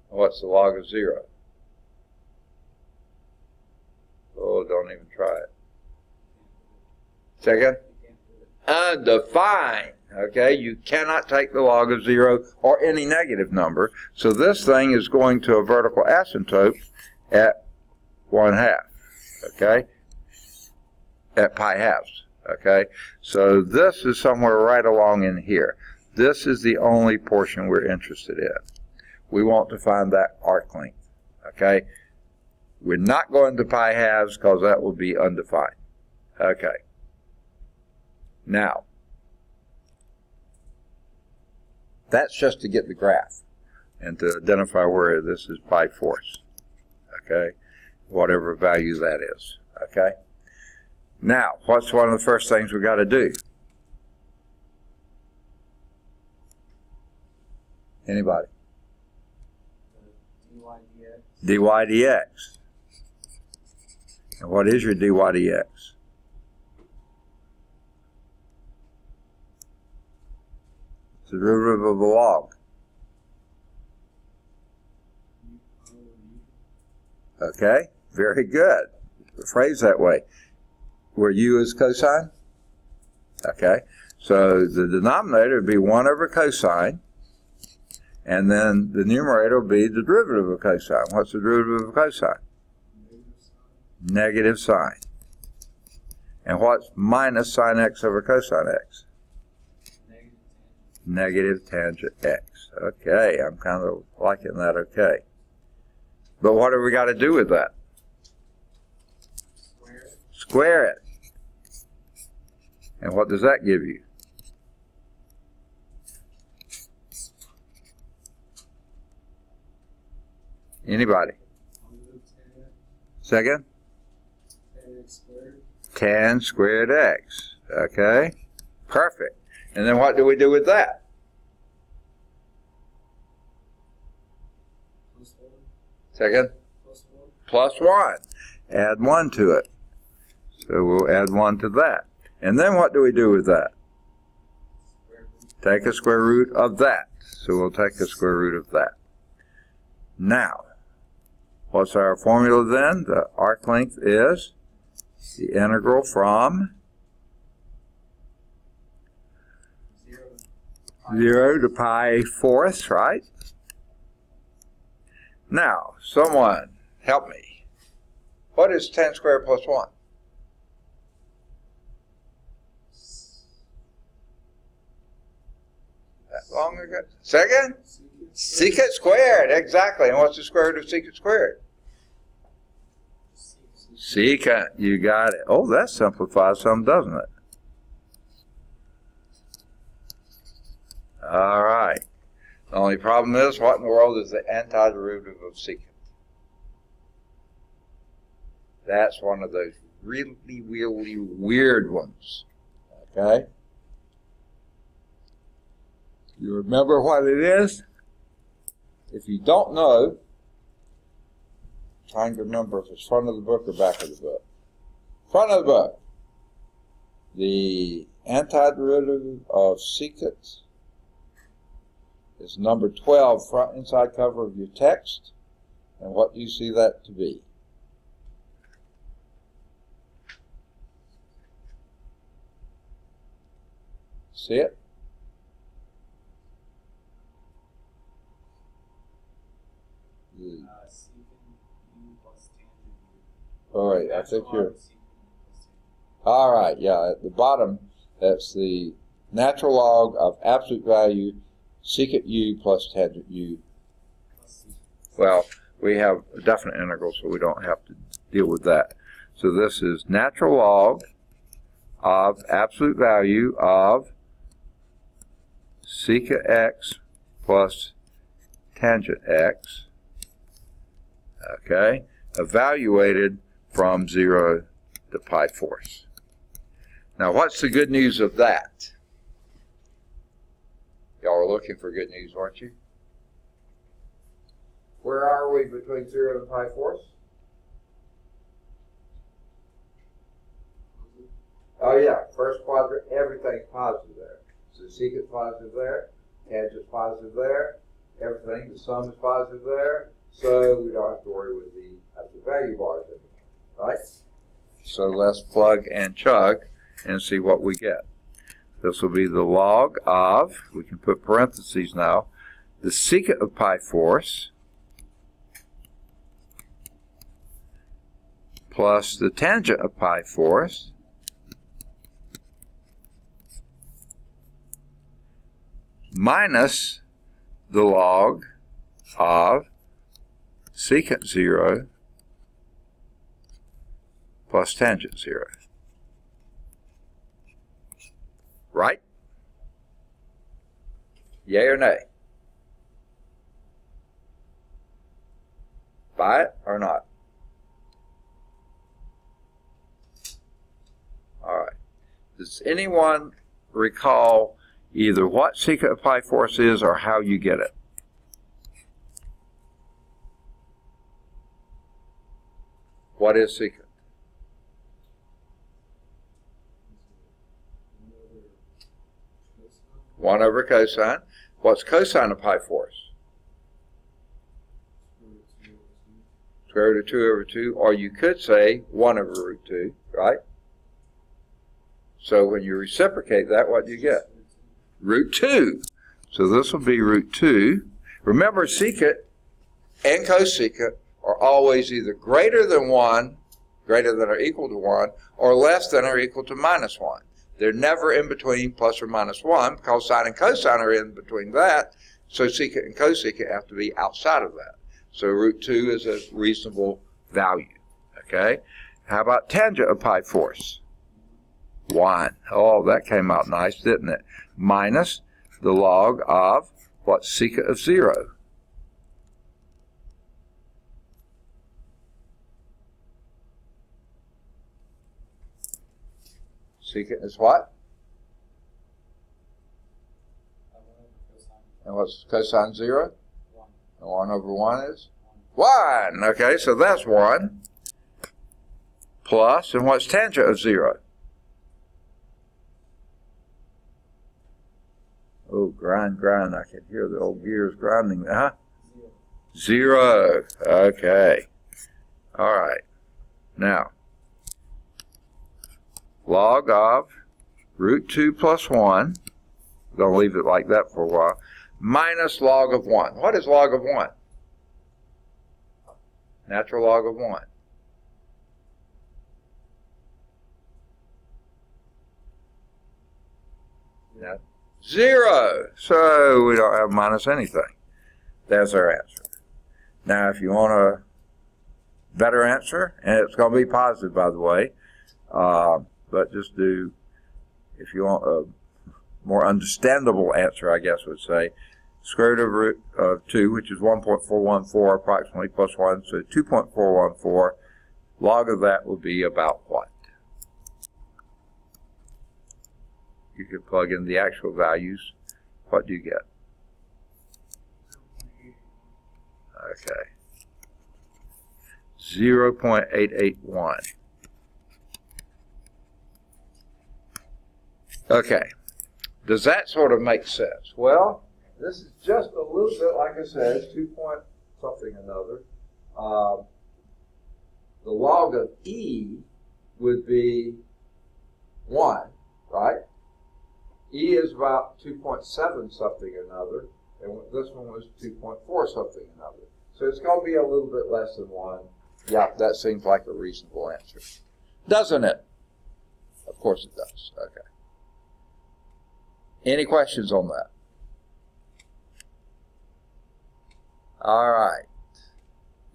S1: What's the log of 0? Oh, don't even try it. Second? Undefined. Okay, you cannot take the log of 0 or any negative number. So this thing is going to a vertical asymptote at 1/2. Okay? At pi halves. Okay? So this is somewhere right along in here. This is the only portion we're interested in. We want to find that arc length. Okay? We're not going to pi halves because that will be undefined. Okay. Now, that's just to get the graph and to identify where this is pi fourths. Okay? Whatever value that is. Okay? Now, what's one of the first things we got to do? Anybody? dy dx. And what is your dy dx? It's the derivative of a log. Okay, very good. Phrase that way. Where u is cosine? Okay, so the denominator would be 1 over cosine, and then the numerator will be the derivative of cosine. What's the derivative of cosine? Negative sine. And what's minus sine x over cosine x? Negative tangent x. Okay, I'm kind of liking that, okay. But what have we got to do with that? Square it. And what does that give you? Anybody? Second? Tan squared x. Okay? Perfect. And then what do we do with that? Second? Plus 1. Add 1 to it. So we'll add 1 to that. And then what do we do with that? Take a square root of that. So we'll take the square root of that. Now, what's our formula then? The arc length is the integral from 0 to pi fourths, right? Now, someone help me. What is 10 squared plus 1? That long ago? Second? Secant squared, exactly. And what's the square root of secant squared? Secant, you got it. Oh, that simplifies some, doesn't it? All right. The only problem is, what in the world is the antiderivative of secant? That's one of those really, really weird ones. Okay? You remember what it is? If you don't know, trying to remember if it's front of the book or back of the book. Front of the book. The antiderivative of secant is number 12, front inside cover of your text. And what do you see that to be? See it? All right, I think you're... All right, yeah, at the bottom, that's the natural log of absolute value secant u plus tangent u. Well, we have a definite integral, so we don't have to deal with that. So this is natural log of absolute value of secant x plus tangent x, okay, evaluated from 0 to pi fourths. Now, what's the good news of that? Y'all are looking for good news, aren't you? Where are we between 0 and pi fourths? Oh yeah, first quadrant, everything's positive there. So secant's positive there, tangent's positive there, everything, the sum is positive there, so we don't have to worry with the absolute value bars anymore, right? So let's plug and chug and see what we get. This will be the log of, we can put parentheses now, the secant of pi fourths plus the tangent of pi fourths minus the log of secant 0 plus tangent 0. Right? Yay or nay? Buy it or not? All right. Does anyone recall either what secant of pi fourths is or how you get it? What is secant? One over cosine. What's cosine of pi fourths? Square root of 2 over 2, or you could say 1 over root 2, right? So when you reciprocate that, what do you get? Root 2. So this will be root 2. Remember, secant and cosecant are always either greater than 1, greater than or equal to 1, or less than or equal to minus 1. They're never in between plus or minus 1, because sine and cosine are in between that, so secant and cosecant have to be outside of that. So root 2 is a reasonable value, okay? How about tangent of pi fourths? 1. Oh, that came out nice, didn't it? Minus the log of, what's secant of 0? Secant is what? And what's cosine 0? 1. And 1 over 1 is? 1. Okay, so that's 1. Plus, and what's tangent of 0? Oh, grind, grind. I can hear the old gears grinding. 0. Okay. All right. Now, log of root 2 plus 1, we're going to leave it like that for a while, minus log of 1. What is log of 1? Natural log of 1. Now, 0. So we don't have minus anything. There's our answer. Now, if you want a better answer, and it's going to be positive, by the way, but just do, if you want a more understandable answer, I guess would say, square root of 2, which is 1.414 approximately plus 1, so 2.414. Log of that would be about what? You can plug in the actual values. What do you get? Okay. 0.881. Okay. Does that sort of make sense? Well, this is just a little bit, like I said, 2 point something another. The log of E would be 1, right? E is about 2.7 something another, and this one was 2.4 something another. So it's going to be a little bit less than 1. Yeah, that seems like a reasonable answer. Doesn't it? Of course it does. Okay. Any questions on that? All right.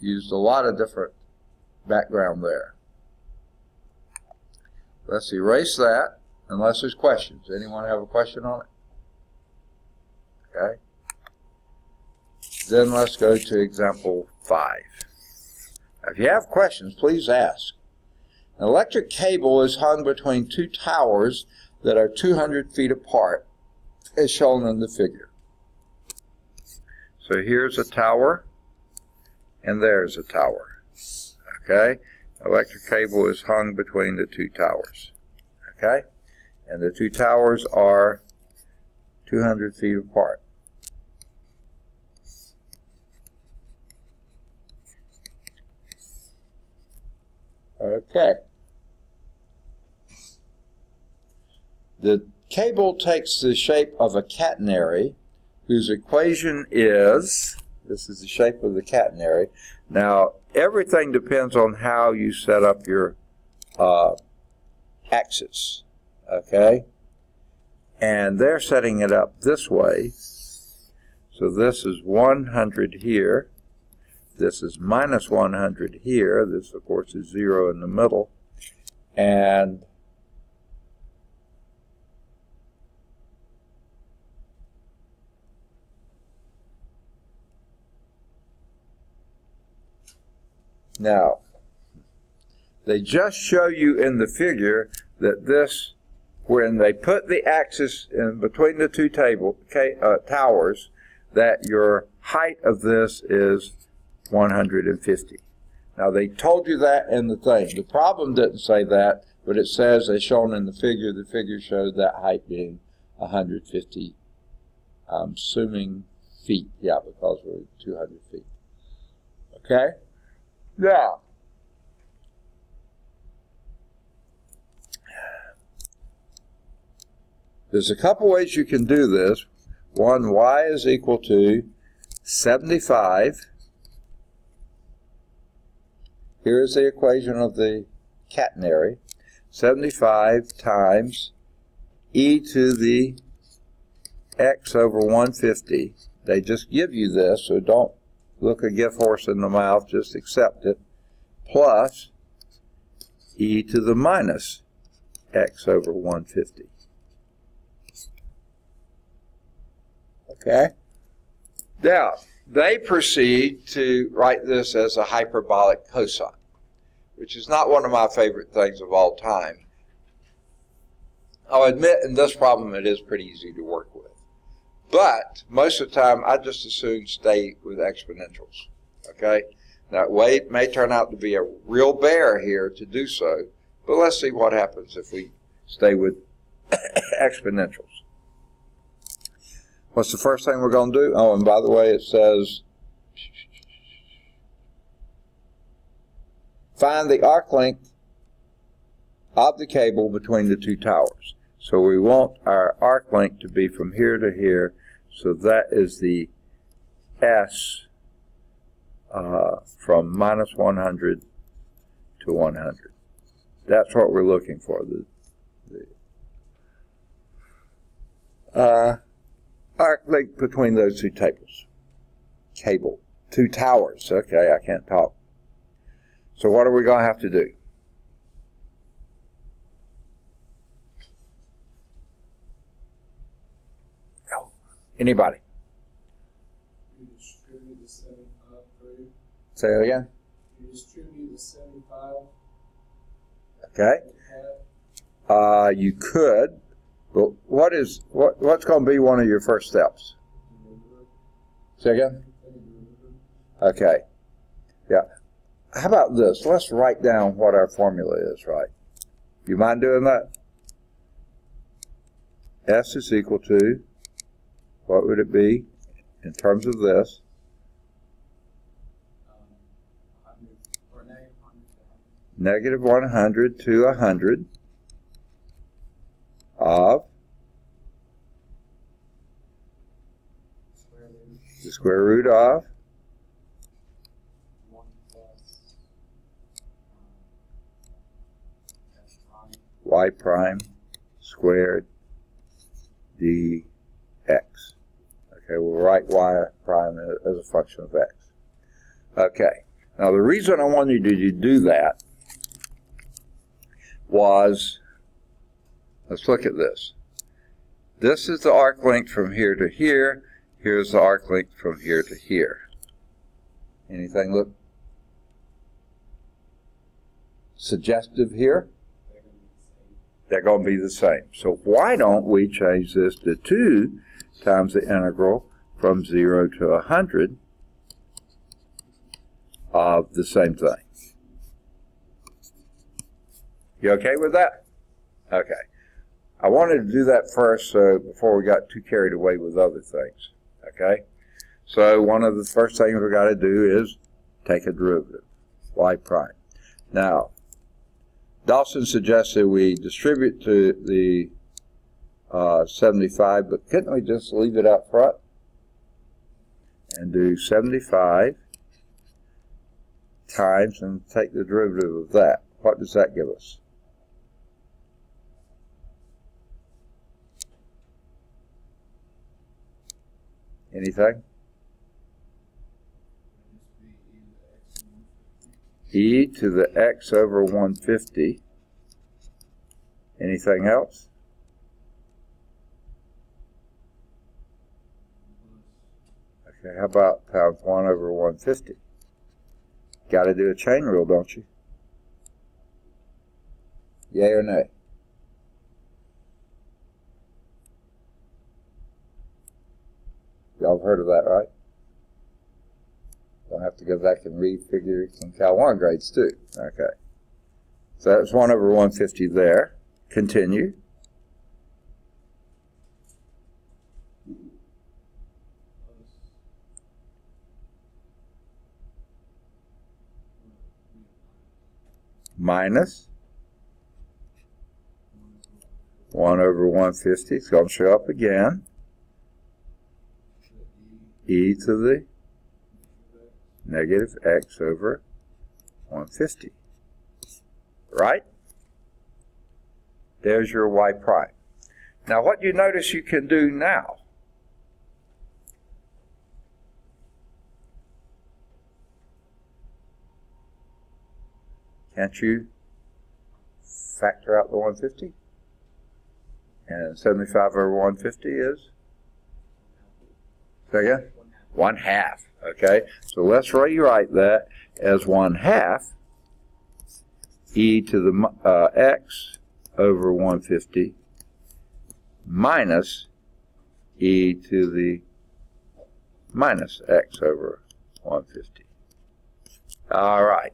S1: Used a lot of different background there. Let's erase that unless there's questions. Anyone have a question on it? Okay. Then let's go to example 5. Now, if you have questions, please ask. An electric cable is hung between 2 towers that are 200 feet apart, as shown in the figure. So here's a tower, and there's a tower. Okay? Electric cable is hung between the 2 towers. Okay? And the 2 towers are 200 feet apart. Okay. The cable takes the shape of a catenary, whose equation is, this is the shape of the catenary. Now, everything depends on how you set up your axis, okay? And they're setting it up this way. So this is 100 here. This is minus 100 here. This, of course, is 0 in the middle. And now, they just show you in the figure that this, when they put the axis in between the 2 towers, that your height of this is 150. Now, they told you that in the thing. The problem didn't say that, but it says, as shown in the figure showed that height being 150, I'm assuming feet. Yeah, because we're 200 feet. Okay? Now, there's a couple ways you can do this. One, y is equal to 75. Here's the equation of the catenary. 75 times e to the x over 150. They just give you this, so don't look a gift horse in the mouth, just accept it, plus e to the minus x over 150. Okay? Now, they proceed to write this as a hyperbolic cosine, which is not one of my favorite things of all time. I'll admit in this problem it is pretty easy to work with. But most of the time I just as soon stay with exponentials. Okay? Now it may turn out to be a real bear here to do so, but let's see what happens if we stay with exponentials. What's the first thing we're going to do? Oh, and by the way, it says find the arc length of the cable between the two towers. So we want our arc length to be from here to here, so that is the S from minus 100 to 100. That's what we're looking for. The arc length between those two two towers. Okay, I can't talk. So what are we going to have to do? Anybody?
S2: You distribute the 75 through.
S1: Say it again.
S2: You distribute the 75.
S1: Okay. You could, but what's going to be one of your first steps? Say again. Okay. Yeah. How about this? Let's write down what our formula is, right? You mind doing that? S is equal to, what would it be in terms of this? Negative 100 to 100 of the square root of
S2: 1 plus
S1: y prime squared dx. Okay, we'll write y prime as a function of x. Okay, now the reason I wanted you to do that was, let's look at this. This is the arc length from here to here. Here's the arc length from here to here. Anything look suggestive here? They're going to be the same. So why don't we change this to 2 times the integral from 0 to 100 of the same thing? You okay with that? Okay. I wanted to do that first before we got too carried away with other things. Okay? So one of the first things we've got to do is take a derivative, y prime. Now, Dawson suggested we distribute to the 75, but couldn't we just leave it up front and do 75 times and take the derivative of that? What does that give us? Anything? E to the x over 150. Anything else? Okay, how about times 1 over 150? Got to do a chain rule, don't you? Yay or nay? Y'all have heard of that, right? Don't have to go back and read figure some Cal 1 grades too. Okay. So that's 1 over 150 there. Continue. Minus 1 over 150. It's going to show up again. E to the negative x over 150. Right? There's your y prime. Now what you notice you can do now, can't you factor out the 150? And 75 over 150 is? Say again? 1/2. Okay, so let's rewrite that as 1/2 e to the x over 150 minus e to the minus x over 150. All right.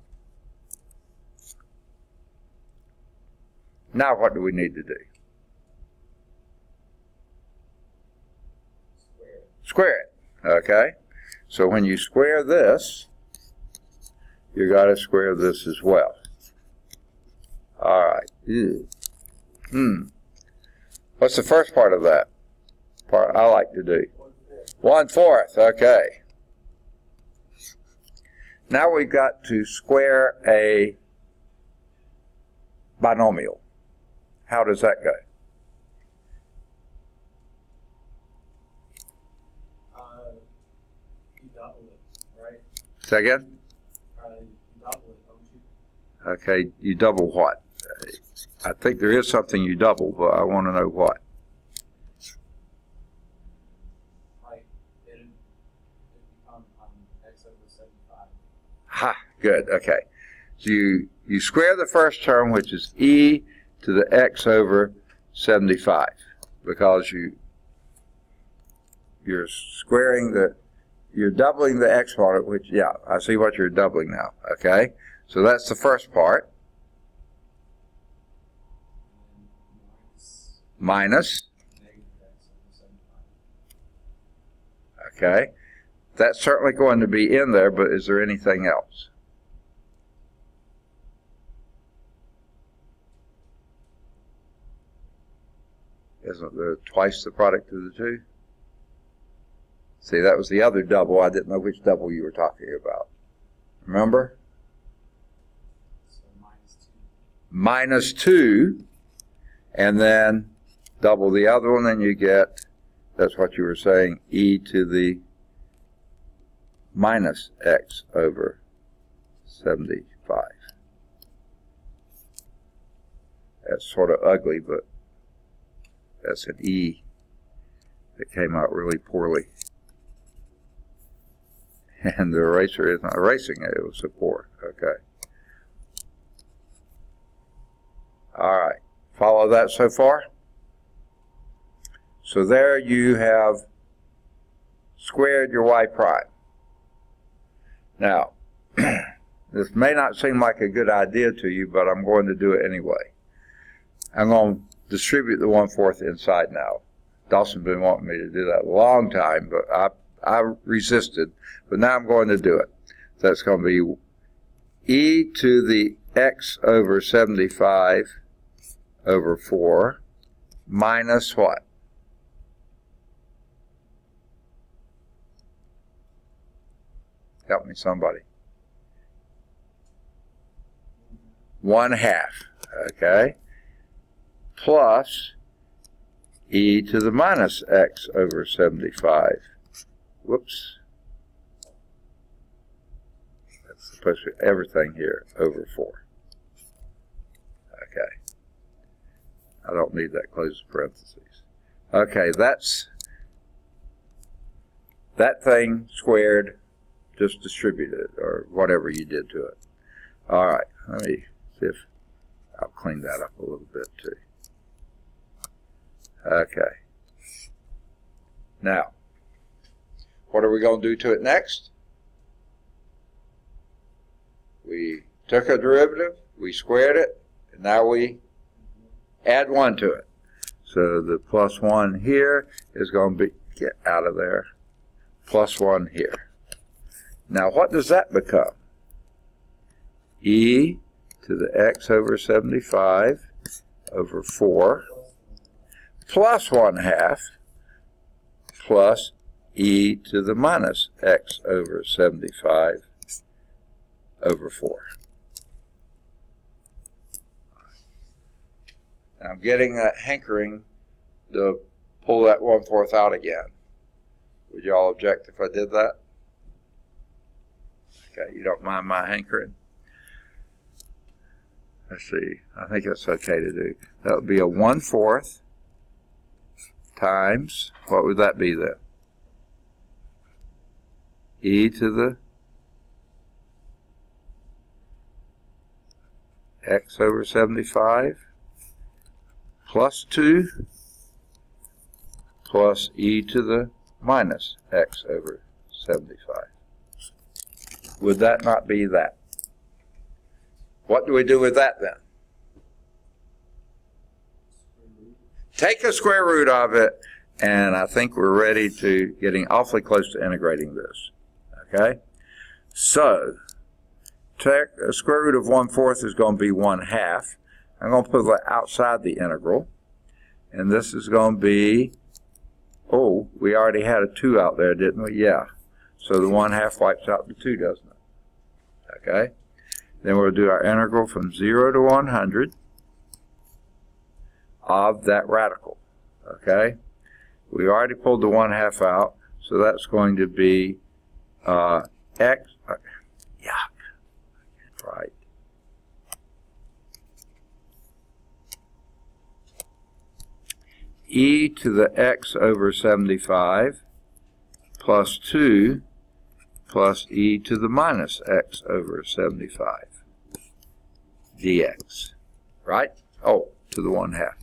S1: Now what do we need to do? Square it. Okay. So when you square this, you got to square this as well. All right. Ew. What's the first part of that? Part I like to do. 1/4. Okay. Now we've got to square a binomial. How does that go?
S2: You double it, right?
S1: Say again?
S2: You double it, don't you?
S1: Okay, you double what? I think there is something you double, but I want to know what.
S2: Like, it becomes x over 75.
S1: Ha, good, okay. So you square the first term, which is e to the x over 75, because you're squaring you're doubling the exponent, which, yeah, I see what you're doubling now, okay? So that's the first part. Minus. Okay. That's certainly going to be in there, but is there anything else? Isn't there twice the product of the two? See, that was the other double. I didn't know which double you were talking about. Remember?
S2: So
S1: minus 2, and then double the other one, and you get, that's what you were saying, e to the minus x over 75. That's sort of ugly, but that's an e that came out really poorly. And the eraser is not erasing it, it was a 4. Okay. All right. Follow that so far? So there you have squared your y prime. Now, this may not seem like a good idea to you, but I'm going to do it anyway. I'm going to distribute the 1/4 inside now. Dawson's been wanting me to do that a long time, but I resisted. But now I'm going to do it. That's going to be e to the x over 75 over 4 minus what? Help me, somebody. 1/2, okay? Plus e to the minus x over 75. Whoops. That's supposed to be everything here over 4. Okay. I don't need that closed parentheses. Okay, that's that thing squared, just distributed it, or whatever you did to it. All right, let me see if I'll clean that up a little bit too. Okay. Now, what are we going to do to it next? We took a derivative, we squared it, and now we add 1 to it. So the plus 1 here is going to be, get out of there, plus 1 here. Now what does that become? E to the x over 75 over 4 plus 1/2 plus e to the minus x over 75 over 4. I'm getting a hankering to pull that 1/4 out again. Would you all object if I did that? Okay, you don't mind my hankering? Let's see, I think that's okay to do. That would be a 1/4 times, what would that be then? E to the x over 75 plus 2 plus e to the minus x over 75. Would that not be that? What do we do with that then? Take a square root of it, and I think we're ready to getting awfully close to integrating this. Okay? So, take a square root of 1/4 is going to be 1/2. I'm going to put that outside the integral. And this is going to be, oh, we already had a 2 out there, didn't we? Yeah. So the 1/2 wipes out the 2, doesn't it? Okay. Then we'll do our integral from 0 to 100 of that radical. Okay. We already pulled the 1/2 out, so that's going to be x, right. E to the x over 75 plus 2 plus e to the minus x over 75 dx, right? Oh, to the 1/2.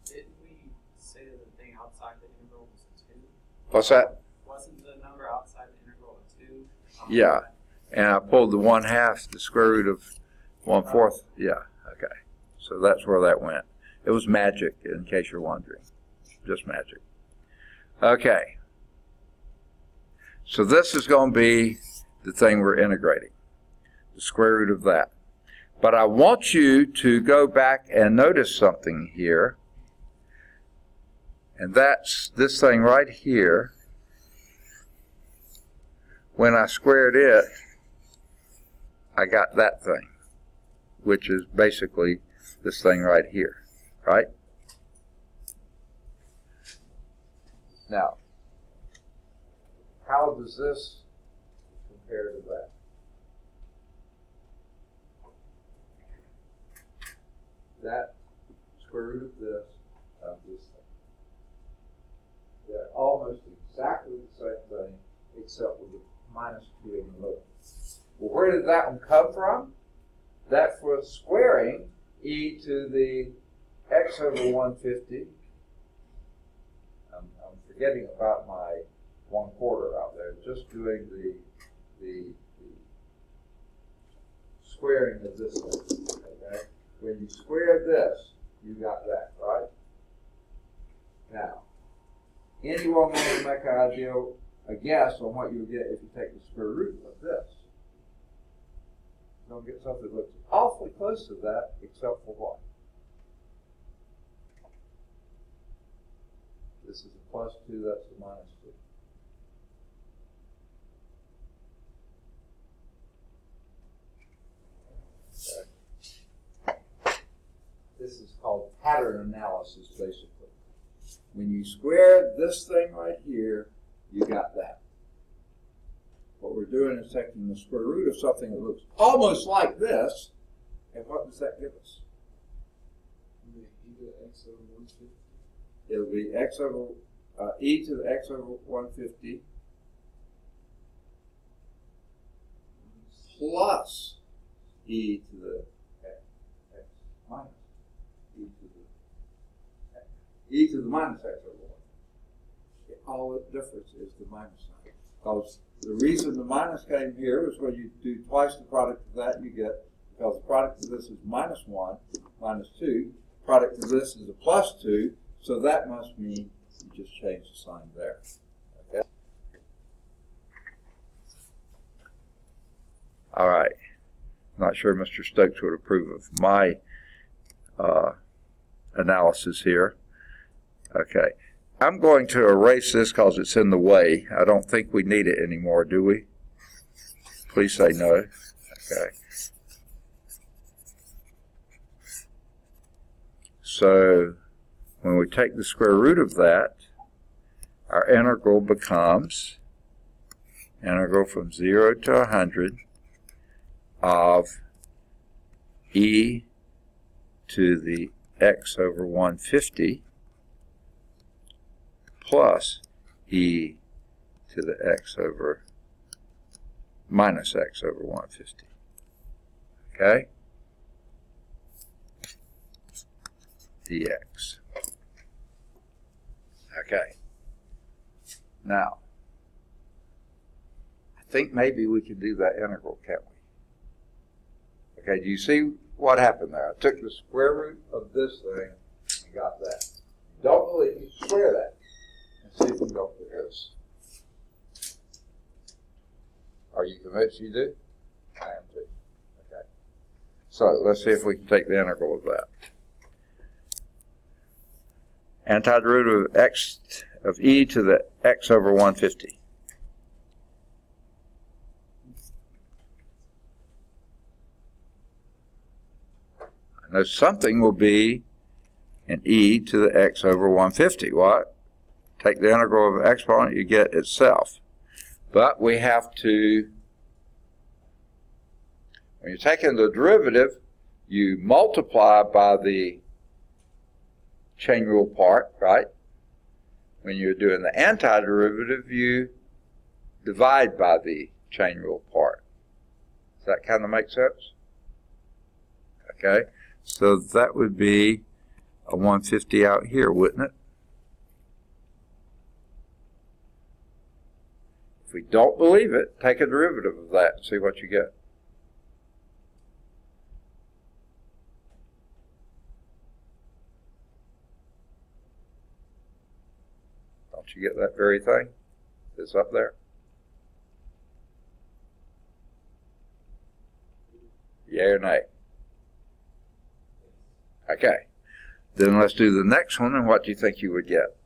S3: Didn't we say that the thing outside the integral was a 2?
S1: What's that?
S3: Wasn't the number outside the integral a 2?
S1: Yeah, and I pulled the 1/2, the square root of 1/4. Yeah, okay. So that's where that went. It was magic, in case you're wondering. Just magic. Okay. So this is going to be the thing we're integrating, the square root of that. But I want you to go back and notice something here, and that's this thing right here. When I squared it, I got that thing, which is basically this thing right here, right? Now, how does this compare to that? That square root of this thing. They're almost exactly the same thing, except with the minus 2 in the middle. Well, where did that one come from? That was squaring e to the x over 150. I'm forgetting about my 1/4 out there, just doing the squaring of this thing. Okay? When you square this, you got that, right? Now, anyone want to make a guess on what you get if you take the square root of this? You're going to get something that looks awfully close to that, except for what? This is a plus 2, that's a minus 2. Okay. This is called pattern analysis, basically. When you square this thing right here, you got that. What we're doing is taking the square root of something that looks almost like this, and what does that give us?
S2: X over 150.
S1: It'll be x over e to the x over 150 plus e to the x minus e to the minus x over 1. All the difference is the minus sign. Because the reason the minus came here is when you do twice the product of that, you get, because the product of this is minus 1, minus 2, product of this is a plus 2, so that must mean you just change the sign there. Okay? All right. Not sure Mr. Stokes would approve of my analysis here. Okay. I'm going to erase this because it's in the way. I don't think we need it anymore, do we? Please say no. Okay. So when we take the square root of that, our integral becomes integral from 0 to 100 of e to the x over 150 plus e to the x over minus x over 150. Okay? dx. Okay. Now, I think maybe we can do that integral, can't we? Okay, do you see what happened there? I took the square root of this thing and got that. Don't believe me, square that and see if we go through this. Are you convinced you do? I am too. Okay. So let's see if we can take the integral of that. Antiderivative of x of e to the x over 150. I know something will be an e to the x over 150. What? Take the integral of exponent, you get itself. But we have to, when you're taking the derivative, you multiply by the chain rule part, right? When you're doing the antiderivative, you divide by the chain rule part. Does that kind of make sense? Okay, so that would be a 150 out here, wouldn't it? If we don't believe it, take a derivative of that and see what you get. Don't you get that very thing that's up there? Yay or nay? Okay. Then let's do the next one, and what do you think you would get?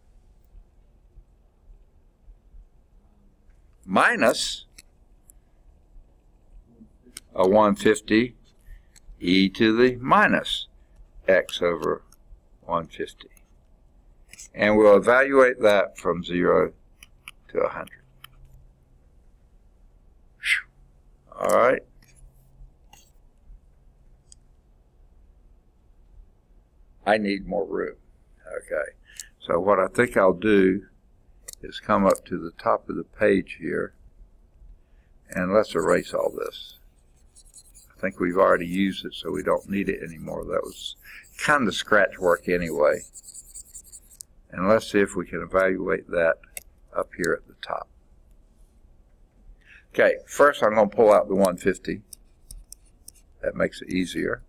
S1: Minus a 150 e to the minus x over 150. And we'll evaluate that from 0 to 100. All right. I need more room. Okay. So what I think I'll do is come up to the top of the page here, and let's erase all this. I think we've already used it, so we don't need it anymore. That was kind of scratch work anyway. And let's see if we can evaluate that up here at the top. Okay, first I'm going to pull out the 150. That makes it easier.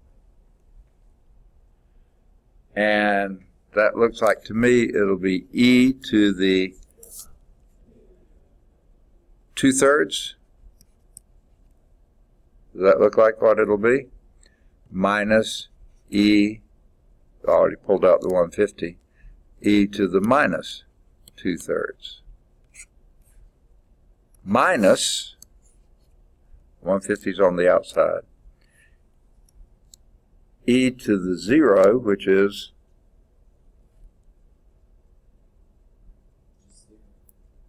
S1: And that looks like, to me, it'll be e to the 2/3. Does that look like what it'll be? Minus e, I already pulled out the 150, e to the minus 2/3. Minus, 150 is on the outside, e to the 0, which is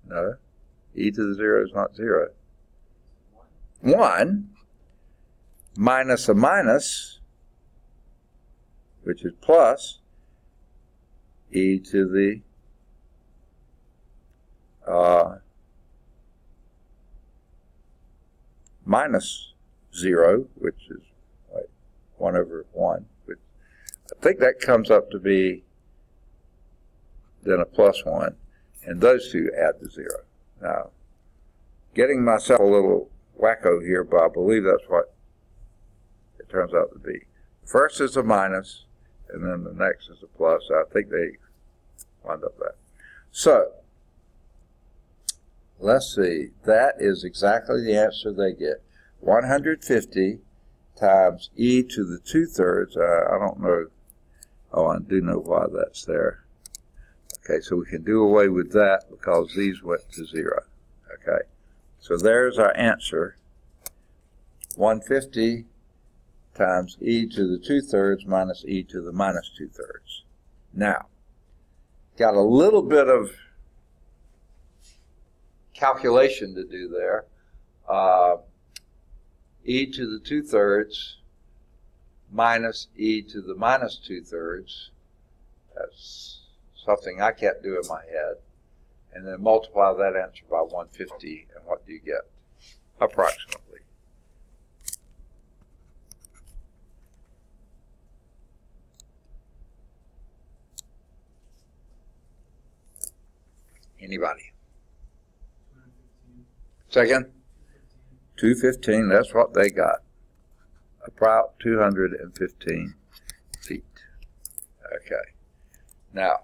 S1: no, e to the 0 is not 0. 1 minus a minus, which is plus, e to the minus 0, which is 1 over 1. Which I think that comes up to be then a plus 1. And those two add to 0. Now, getting myself a little wacko here, but I believe that's what it turns out to be. First is a minus, and then the next is a plus. I think they wind up that. So, let's see. That is exactly the answer they get. 150 times e to the 2/3. I don't know. Oh, I do know why that's there. Okay, so we can do away with that because these went to 0. Okay, so there's our answer. 150 times e to the 2/3 minus e to the minus 2/3. Now, got a little bit of calculation to do there. E to the 2/3 minus e to the minus 2/3. That's something I can't do in my head. And then multiply that answer by 150, and what do you get? Approximately. Anybody?
S2: 215.
S1: Second? 215, that's what they got. About 215 feet. Okay. Now,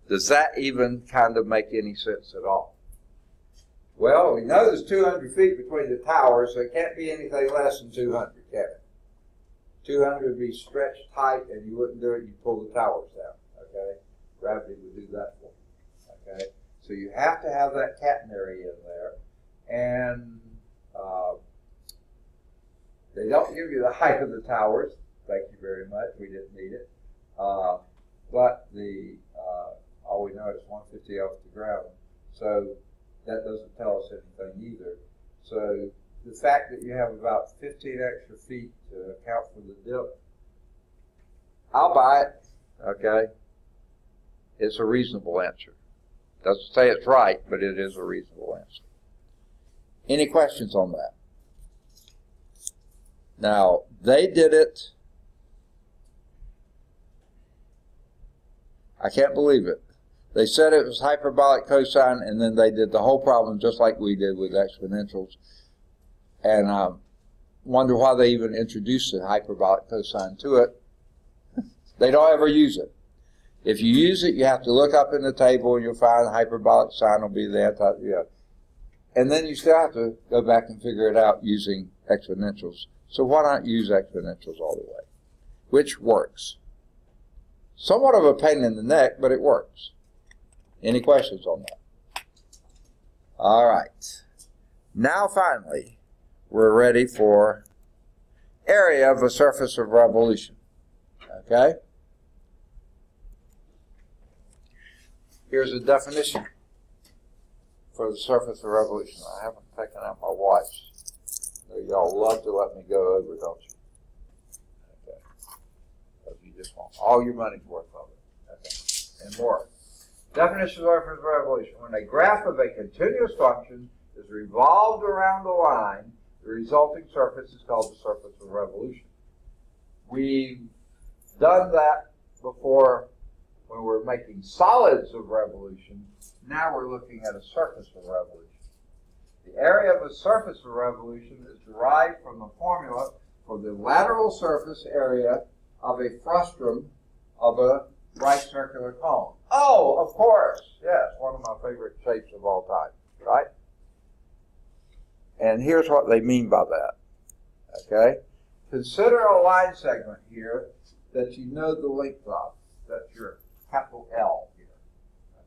S1: does that even kind of make any sense at all? Well, we know there's 200 feet between the towers, so it can't be anything less than 200, can it? 200 would be stretched tight, and you wouldn't do it, you pull the towers down, okay? Gravity would do that for you, okay? So you have to have that catenary in there, and they don't give you the height of the towers. Thank you very much. We didn't need it. But all we know is 150 off the ground, so that doesn't tell us anything either. So the fact that you have about 15 extra feet to account for the dip, I'll buy it, okay? It's a reasonable answer. Doesn't say it's right, but it is a reasonable answer. Any questions on that? Now, they did it. I can't believe it. They said it was hyperbolic cosine, and then they did the whole problem just like we did with exponentials. And I wonder why they even introduced the hyperbolic cosine to it. They don't ever use it. If you use it, you have to look up in the table, and you'll find the hyperbolic sine will be the and then you still have to go back and figure it out using exponentials. So why not use exponentials all the way? Which works. Somewhat of a pain in the neck, but it works. Any questions on that? All right. Now finally, we're ready for area of a surface of revolution. Okay? Here's a definition for the surface of revolution. I haven't taken out my watch. Y'all love to let me go over, don't you? Okay. Because you just want all your money's worth of it. Okay. And more. Definition of surface of revolution. When a graph of a continuous function is revolved around the line, the resulting surface is called the surface of revolution. We've done that before when we're making solids of revolution. Now we're looking at a surface of revolution. The area of a surface of revolution is derived from the formula for the lateral surface area of a frustum of a right circular cone. Oh, of course. Yes, one of my favorite shapes of all time, right? And here's what they mean by that. Okay? Consider a line segment here that you know the length of. That's your capital L here.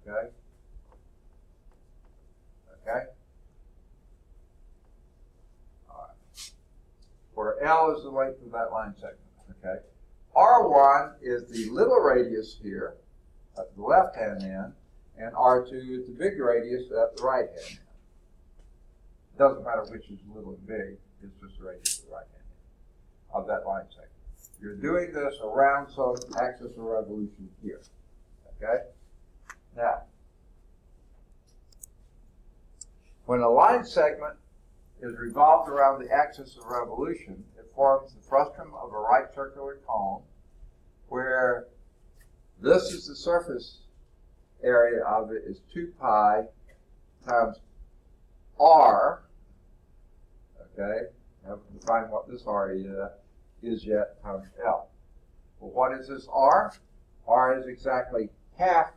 S1: Okay? Okay? All right. Where L is the length of that line segment. Okay? R1 is the little radius here at the left-hand end, and R2 is the big radius at the right-hand end. It doesn't matter which is little and big, it's just the radius at the right-hand end of that line segment. You're doing this around some axis of revolution here. Okay? Now, when a line segment is revolved around the axis of revolution, it forms the frustum of a right circular cone, where this is the surface area of it is 2 pi times r. Okay? I haven't defined what this r is yet, times L. Well, what is this r? R is exactly half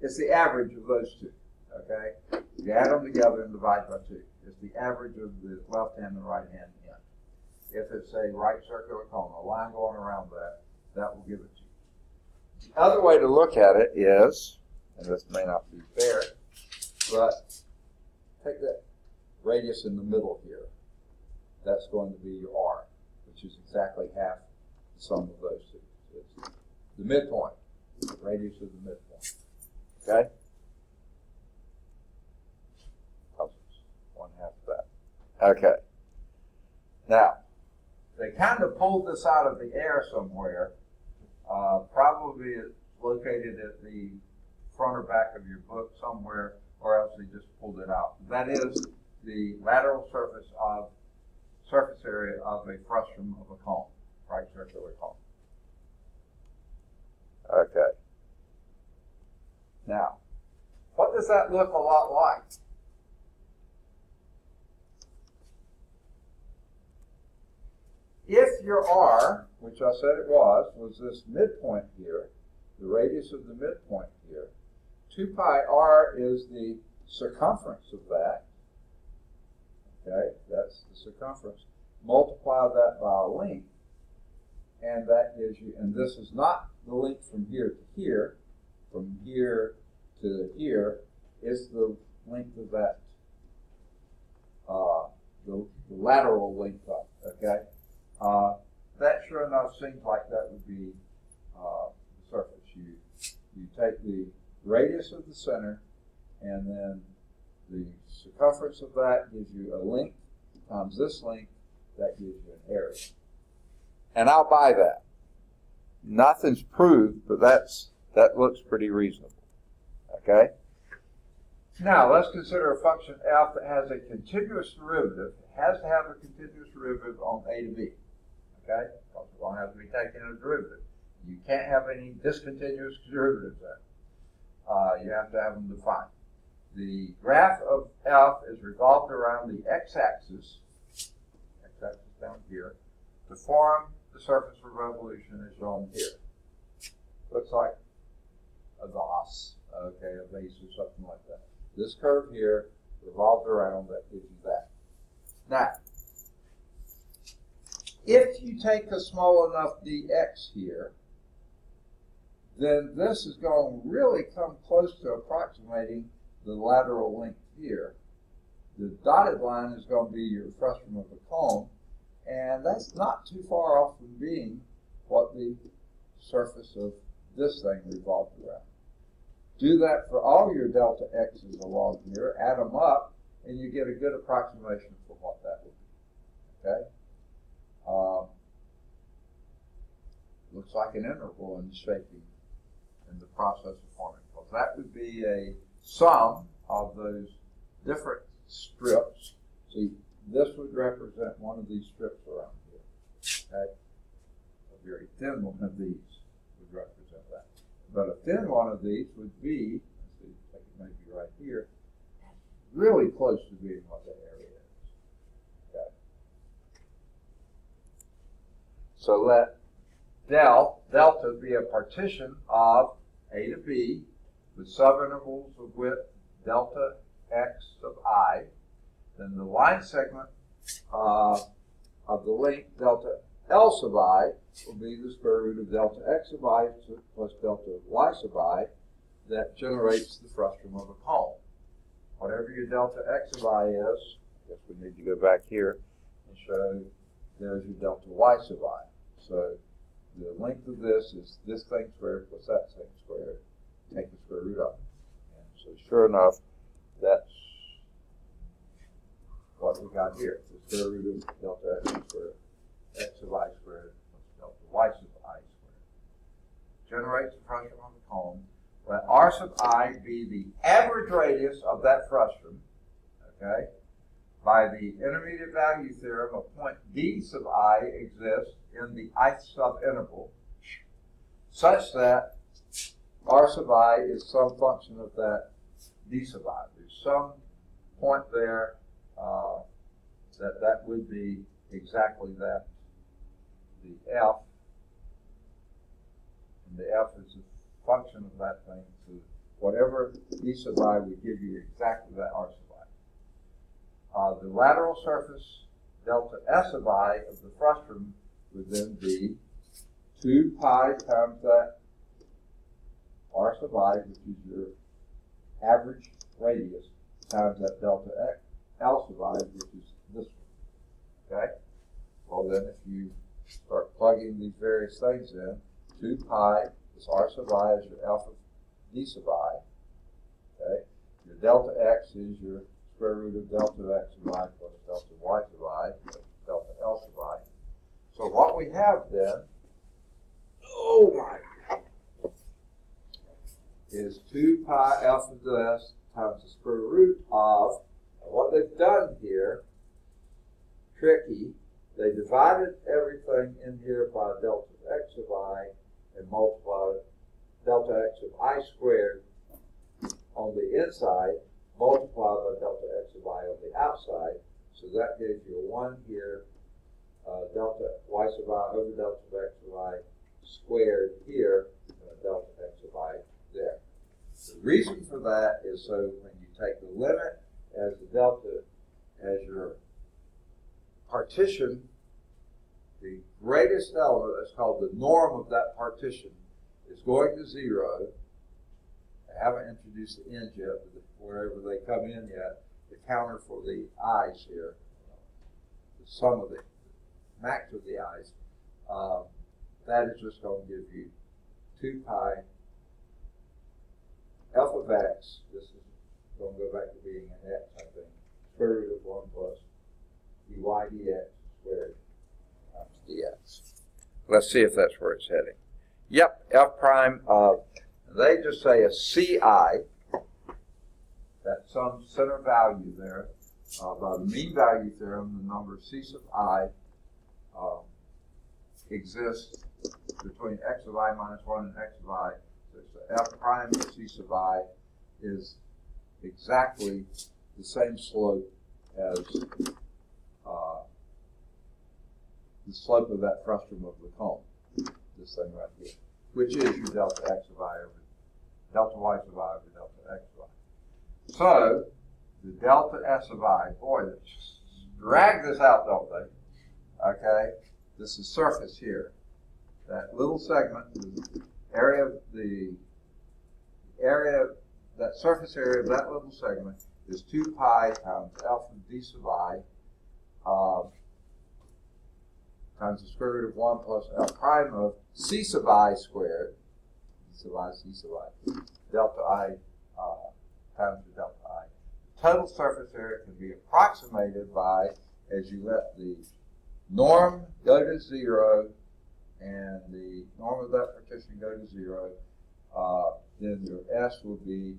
S1: it's the average of those two. Okay? You add them together and divide by 2. It's the average of the left hand and right hand end. If it's a right circular cone, a line going around that will give it to you. The other way to look at it is, and this may not be fair, but take that radius in the middle here. That's going to be your R, which is exactly half the sum of those two. It's the midpoint, the radius of the midpoint. Okay? One half of that. Okay. Now, they kind of pulled this out of the air somewhere. Probably it's located at the front or back of your book somewhere, or else they just pulled it out. That is the lateral surface area of a frustum of a cone, right circular cone. Okay. Now, what does that look a lot like? If your R, which I said it was this midpoint here, the radius of the midpoint here, 2 pi r is the circumference of that. Okay, that's the circumference. multiply that by a length, and that gives you, and this is not the length from here to here, from here to here, it's the length of that, the lateral length up, okay? That sure enough seems like that would be the surface. You take the radius of the center, and then the circumference of that gives you a length times this length, that gives you an area. And I'll buy that. Nothing's proved, but that looks pretty reasonable. Okay? Now, let's consider a function f that has a continuous derivative. It has to have a continuous derivative on a to b. Okay? Because it won't have to be taken as a derivative. You can't have any discontinuous derivatives there. You have to have them defined. The graph of f is revolved around the x-axis down here, to form the surface of revolution as shown here. Looks like a Gauss, okay, a base or something like that. This curve here revolved around, that gives you that. Now, if you take a small enough dx here, then this is going to really come close to approximating the lateral length here. The dotted line is going to be your frustum of the cone, and that's not too far off from being what the surface of this thing revolved around. Do that for all your delta x's along here, add them up, and you get a good approximation for what that would be. Okay? Looks like an interval in the shaping, in the process of forming. Because that would be a sum of those different strips. See, this would represent one of these strips around here. Okay? A very thin one of these would represent that. But a thin one of these would be, let's see, take it maybe right here, really close to being what that area is. Okay? So let delta be a partition of A to B with subintervals of width delta x of I. Then the line segment of the length delta L sub I will be the square root of delta x sub I plus delta y sub I that generates the frustum of a cone. Whatever your delta x sub I is, I guess we need to go back here and show there's your delta y sub I. So the length of this is this thing squared plus that thing squared. Take the square root of it. And so sure enough, that's what we got here. The square root of delta x squared, x of I squared plus delta y sub I squared. Generates the frustum of the cone. Let r sub I be the average radius of that frustum, okay? By the intermediate value theorem, a point d sub I exists in the ith subinterval, such that r sub I is some function of that d sub I. There's some point there that would be exactly that. The f, and the f is a function of that thing. So whatever d sub I would give you exactly that r sub I. The lateral surface delta s sub I of the frustum would then be 2 pi times that r sub I, which is your average radius, times that delta x L sub I, which is this one. Okay? Well, then if you start plugging these various things in, 2 pi, this r sub I is your alpha d sub I. Okay? Your delta x is your square root of delta x sub I plus delta y sub I plus delta L sub I. So what we have then, oh my, is 2 pi alpha s times the square root of, what they've done here, tricky, they divided everything in here by delta x of I and multiplied delta x of I squared on the inside, multiplied by delta x of I on the outside. So that gives you a 1 here, delta y sub I over delta x of I squared here, and delta x of I there. The reason for that is so when you take the limit as the delta as your partition the greatest element, that's called the norm of that partition, is going to 0. I haven't introduced the ends yet, but wherever they come in yet, the counter for the i's here, the sum of the max of the i's, that is just going to give you 2 pi f of x. This is going to go back to being an x, I think. Square root of 1 plus dy dx squared times dx. Let's see if that's where it's heading. Yep, f prime of, they just say a ci, that's some center value there. By the mean value theorem, the number c sub I exists between x of I minus 1 and x of I. So f prime of c sub I is exactly the same slope as the slope of that frustum of the cone, this thing right here, which is your delta x of I over delta y sub I over delta x of I. So the delta s of I, boy, they just drag this out, don't they? Okay, this is surface here. That little segment, the area, that surface area of that little segment is 2 pi times alpha d sub I times the square root of 1 plus L prime of c sub I squared, d sub I, c sub I, delta I times the delta I. Total surface area can be approximated by, as you let the norm go to 0 and the norm of that partition go to 0, then your S will be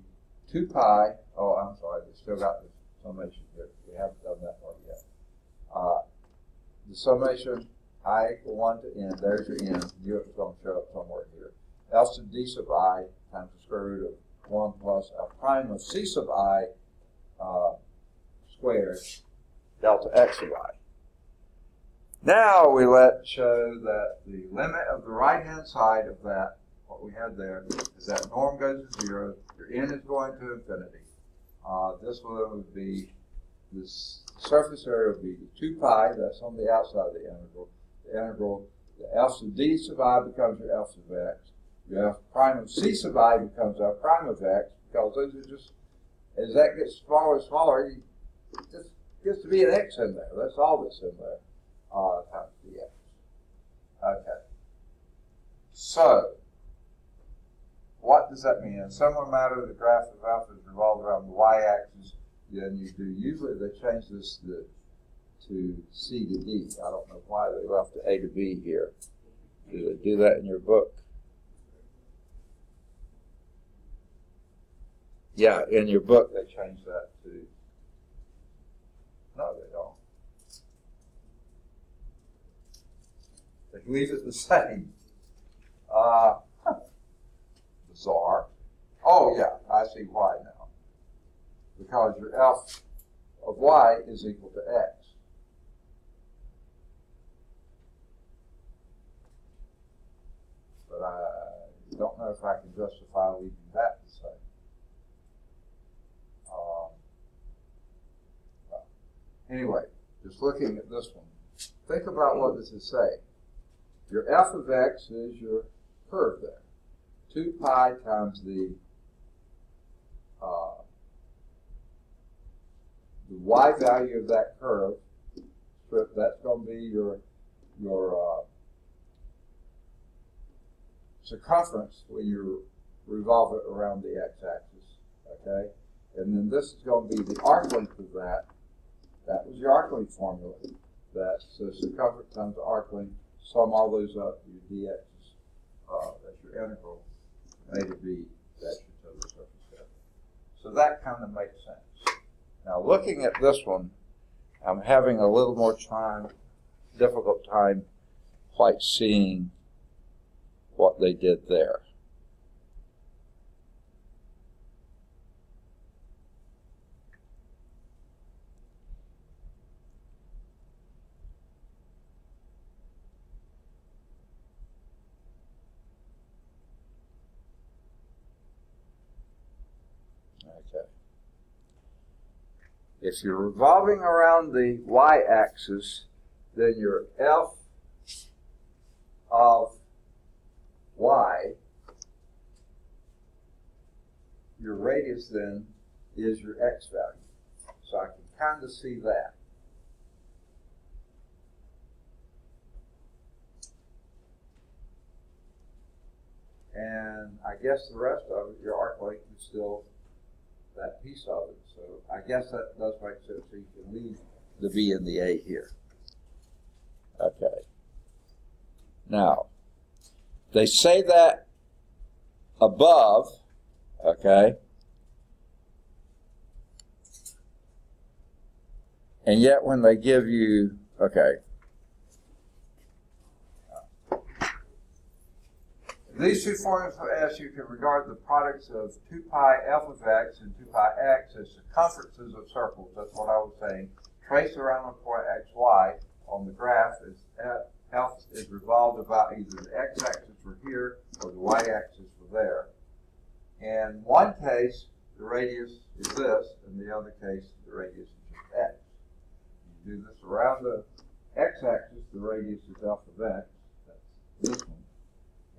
S1: 2 pi, oh, I'm sorry, they still got the summation here. We haven't done that part yet. The summation, I equal 1 to n, there's your n, you it's going to show up somewhere here. L sub d sub I times the square root of 1 plus L prime of c sub I squared delta x sub I. Now we show that the limit of the right-hand side of that, what we had there, is that norm goes to 0, your n is going to infinity. This one would be, this surface area would be 2 pi, that's on the outside of the integral. The integral, the L sub d sub I becomes your L sub x. Your F prime of c sub I becomes F prime of x, because those are just, as that gets smaller and smaller, it just gets to be an x in there. That's all that's in there. Times dx. Okay. So, what does that mean? In similar matter, the graph of alpha is revolved around the y-axis. Then you do, usually they change this to C to D. I don't know why they left the A to B here. Do they do that in your book? Yeah, in your book they changed that to, no, they don't. They leave it the same. Bizarre. Oh yeah, I see why now. Because your f of y is equal to x. But I don't know if I can justify leaving that the same. Anyway, just looking at this one, think about what this is saying. Your f of x is your curve there. 2 pi times the y value of that curve, that's going to be your circumference when you revolve it around the x-axis, okay? And then this is going to be the arc length of that. That was your arc length formula. That's the circumference times the arc length. Sum all those up, your dx, that's your integral, A to B, that's your total surface area. So that kind of makes sense. Now looking at this one, I'm having a little more difficult time quite seeing what they did there. Okay. If you're revolving around the y-axis, then your f of y, your radius then is your x value. So I can kind of see that. And I guess the rest of it, your arc length is still that piece of it. So I guess that does make sense. So you can leave the B and the A here. Okay. Now, they say that above, okay, and yet when they give you, okay, these two formulas for S, you can regard the products of 2 pi f of x and 2 pi x as circumferences of circles. That's what I was saying. Trace around the point xy on the graph as f is revolved about either the x-axis for here or the y-axis for there. In one case, the radius is this, in the other case, the radius is just x. You do this around the x-axis, the radius is f of x. That's this one.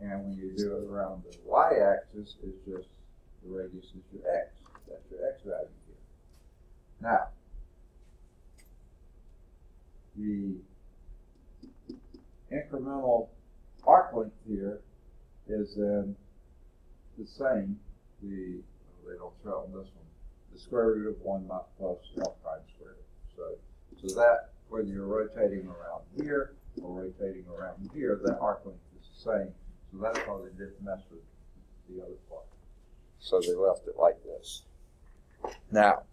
S1: And when you do it around the y-axis, it's just the radius is your x. That's your x value here. Now, the incremental arc length here is then the same. They don't show on this one. The square root of 1 plus L prime squared. So that, whether you're rotating around here or rotating around here, that arc length is the same. So that's why they didn't mess with the other part. So they left it like this. Now,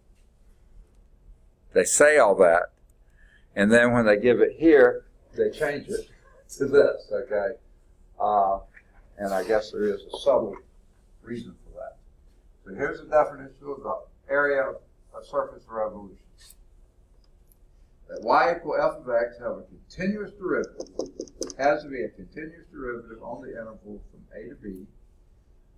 S1: they say all that, and then when they give it here, they change it to this, okay? And I guess there is a subtle reason for that. So here's the definition of the area of a surface of revolution. That y equal f of x have a continuous derivative. It has to be a continuous derivative on the interval from a to b.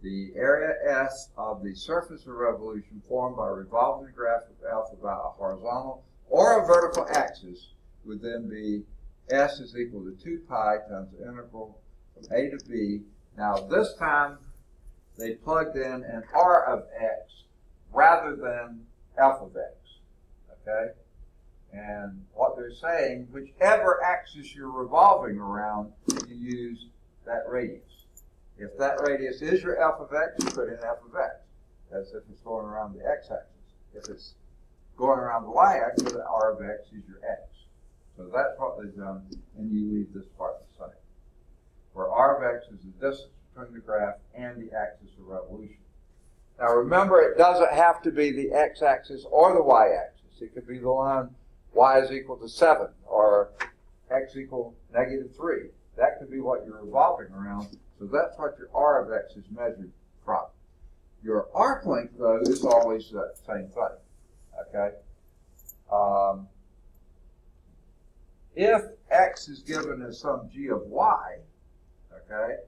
S1: The area S of the surface of revolution formed by revolving the graph of f about a horizontal or a vertical axis would then be S is equal to 2 pi times the integral from a to b. Now this time they plugged in an r of x rather than f of x, okay? And what they're saying, whichever axis you're revolving around, you use that radius. If that radius is your f of x, you put in f of x. That's if it's going around the x-axis. If it's going around the y-axis, the r of x is your x. So that's what they've done, and you leave this part the same. Where r of x is the distance between the graph and the axis of revolution. Now remember, it doesn't have to be the x-axis or the y-axis. It could be the line y is equal to 7 or x equal -3. That could be what you're revolving around. So that's what your r of x is measured from. Your arc length, though, is always that same thing. Okay? If x is given as some g of y, okay,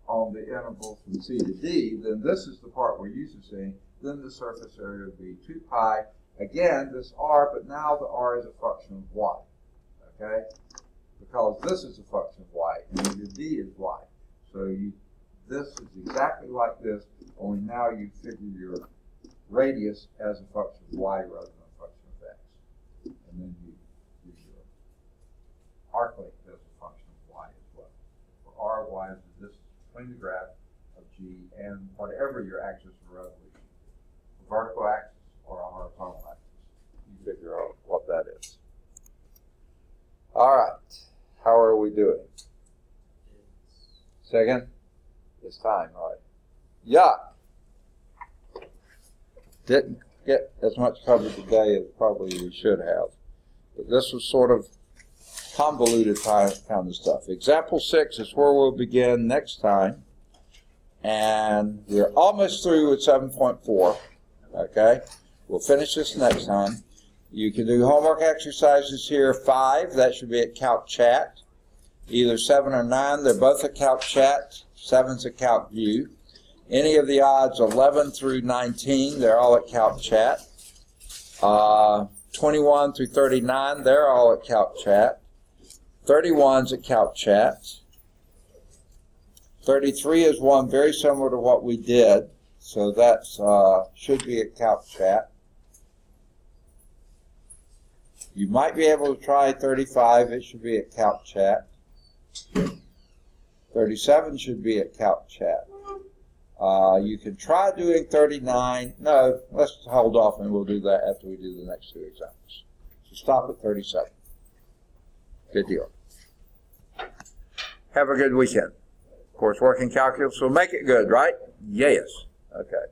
S1: on the interval from c to d, then this is the part we're used to seeing. Then the surface area would be 2 pi. Again, this r, but now the r is a function of y, okay? Because this is a function of y, and your d is y. So this is exactly like this, only now you figure your radius as a function of y rather than a function of x. And then you use your arc length as a function of y as well. For r of y is the distance between the graph of g and whatever your axis of revolution. A vertical axis or a horizontal axis. You figure out what that is. All right. How are we doing? Second? It's time, all right. Yuck. Didn't get as much covered today as probably we should have. But this was sort of convoluted kind of stuff. Example 6 is where we'll begin next time. And we're almost through with 7.4. Okay? We'll finish this next time. You can do homework exercises here, 5. That should be at Calc Chat. Either 7 or 9. They're both at Calc Chat. 7's at Calc View. Any of the odds 11 through 19, they're all at Calc Chat. 21 through 39, they're all at Calc Chat. 31's at Calc Chat. 33 is one very similar to what we did, so that's should be a calc chat. You might be able to try 35, it should be a calc chat. 37 should be a calc chat. You can try doing 39. No, let's hold off and we'll do that after we do the next two examples. So stop at 37. Good deal. Have a good weekend. Of course, working calculus will make it good, right? Yes. Okay.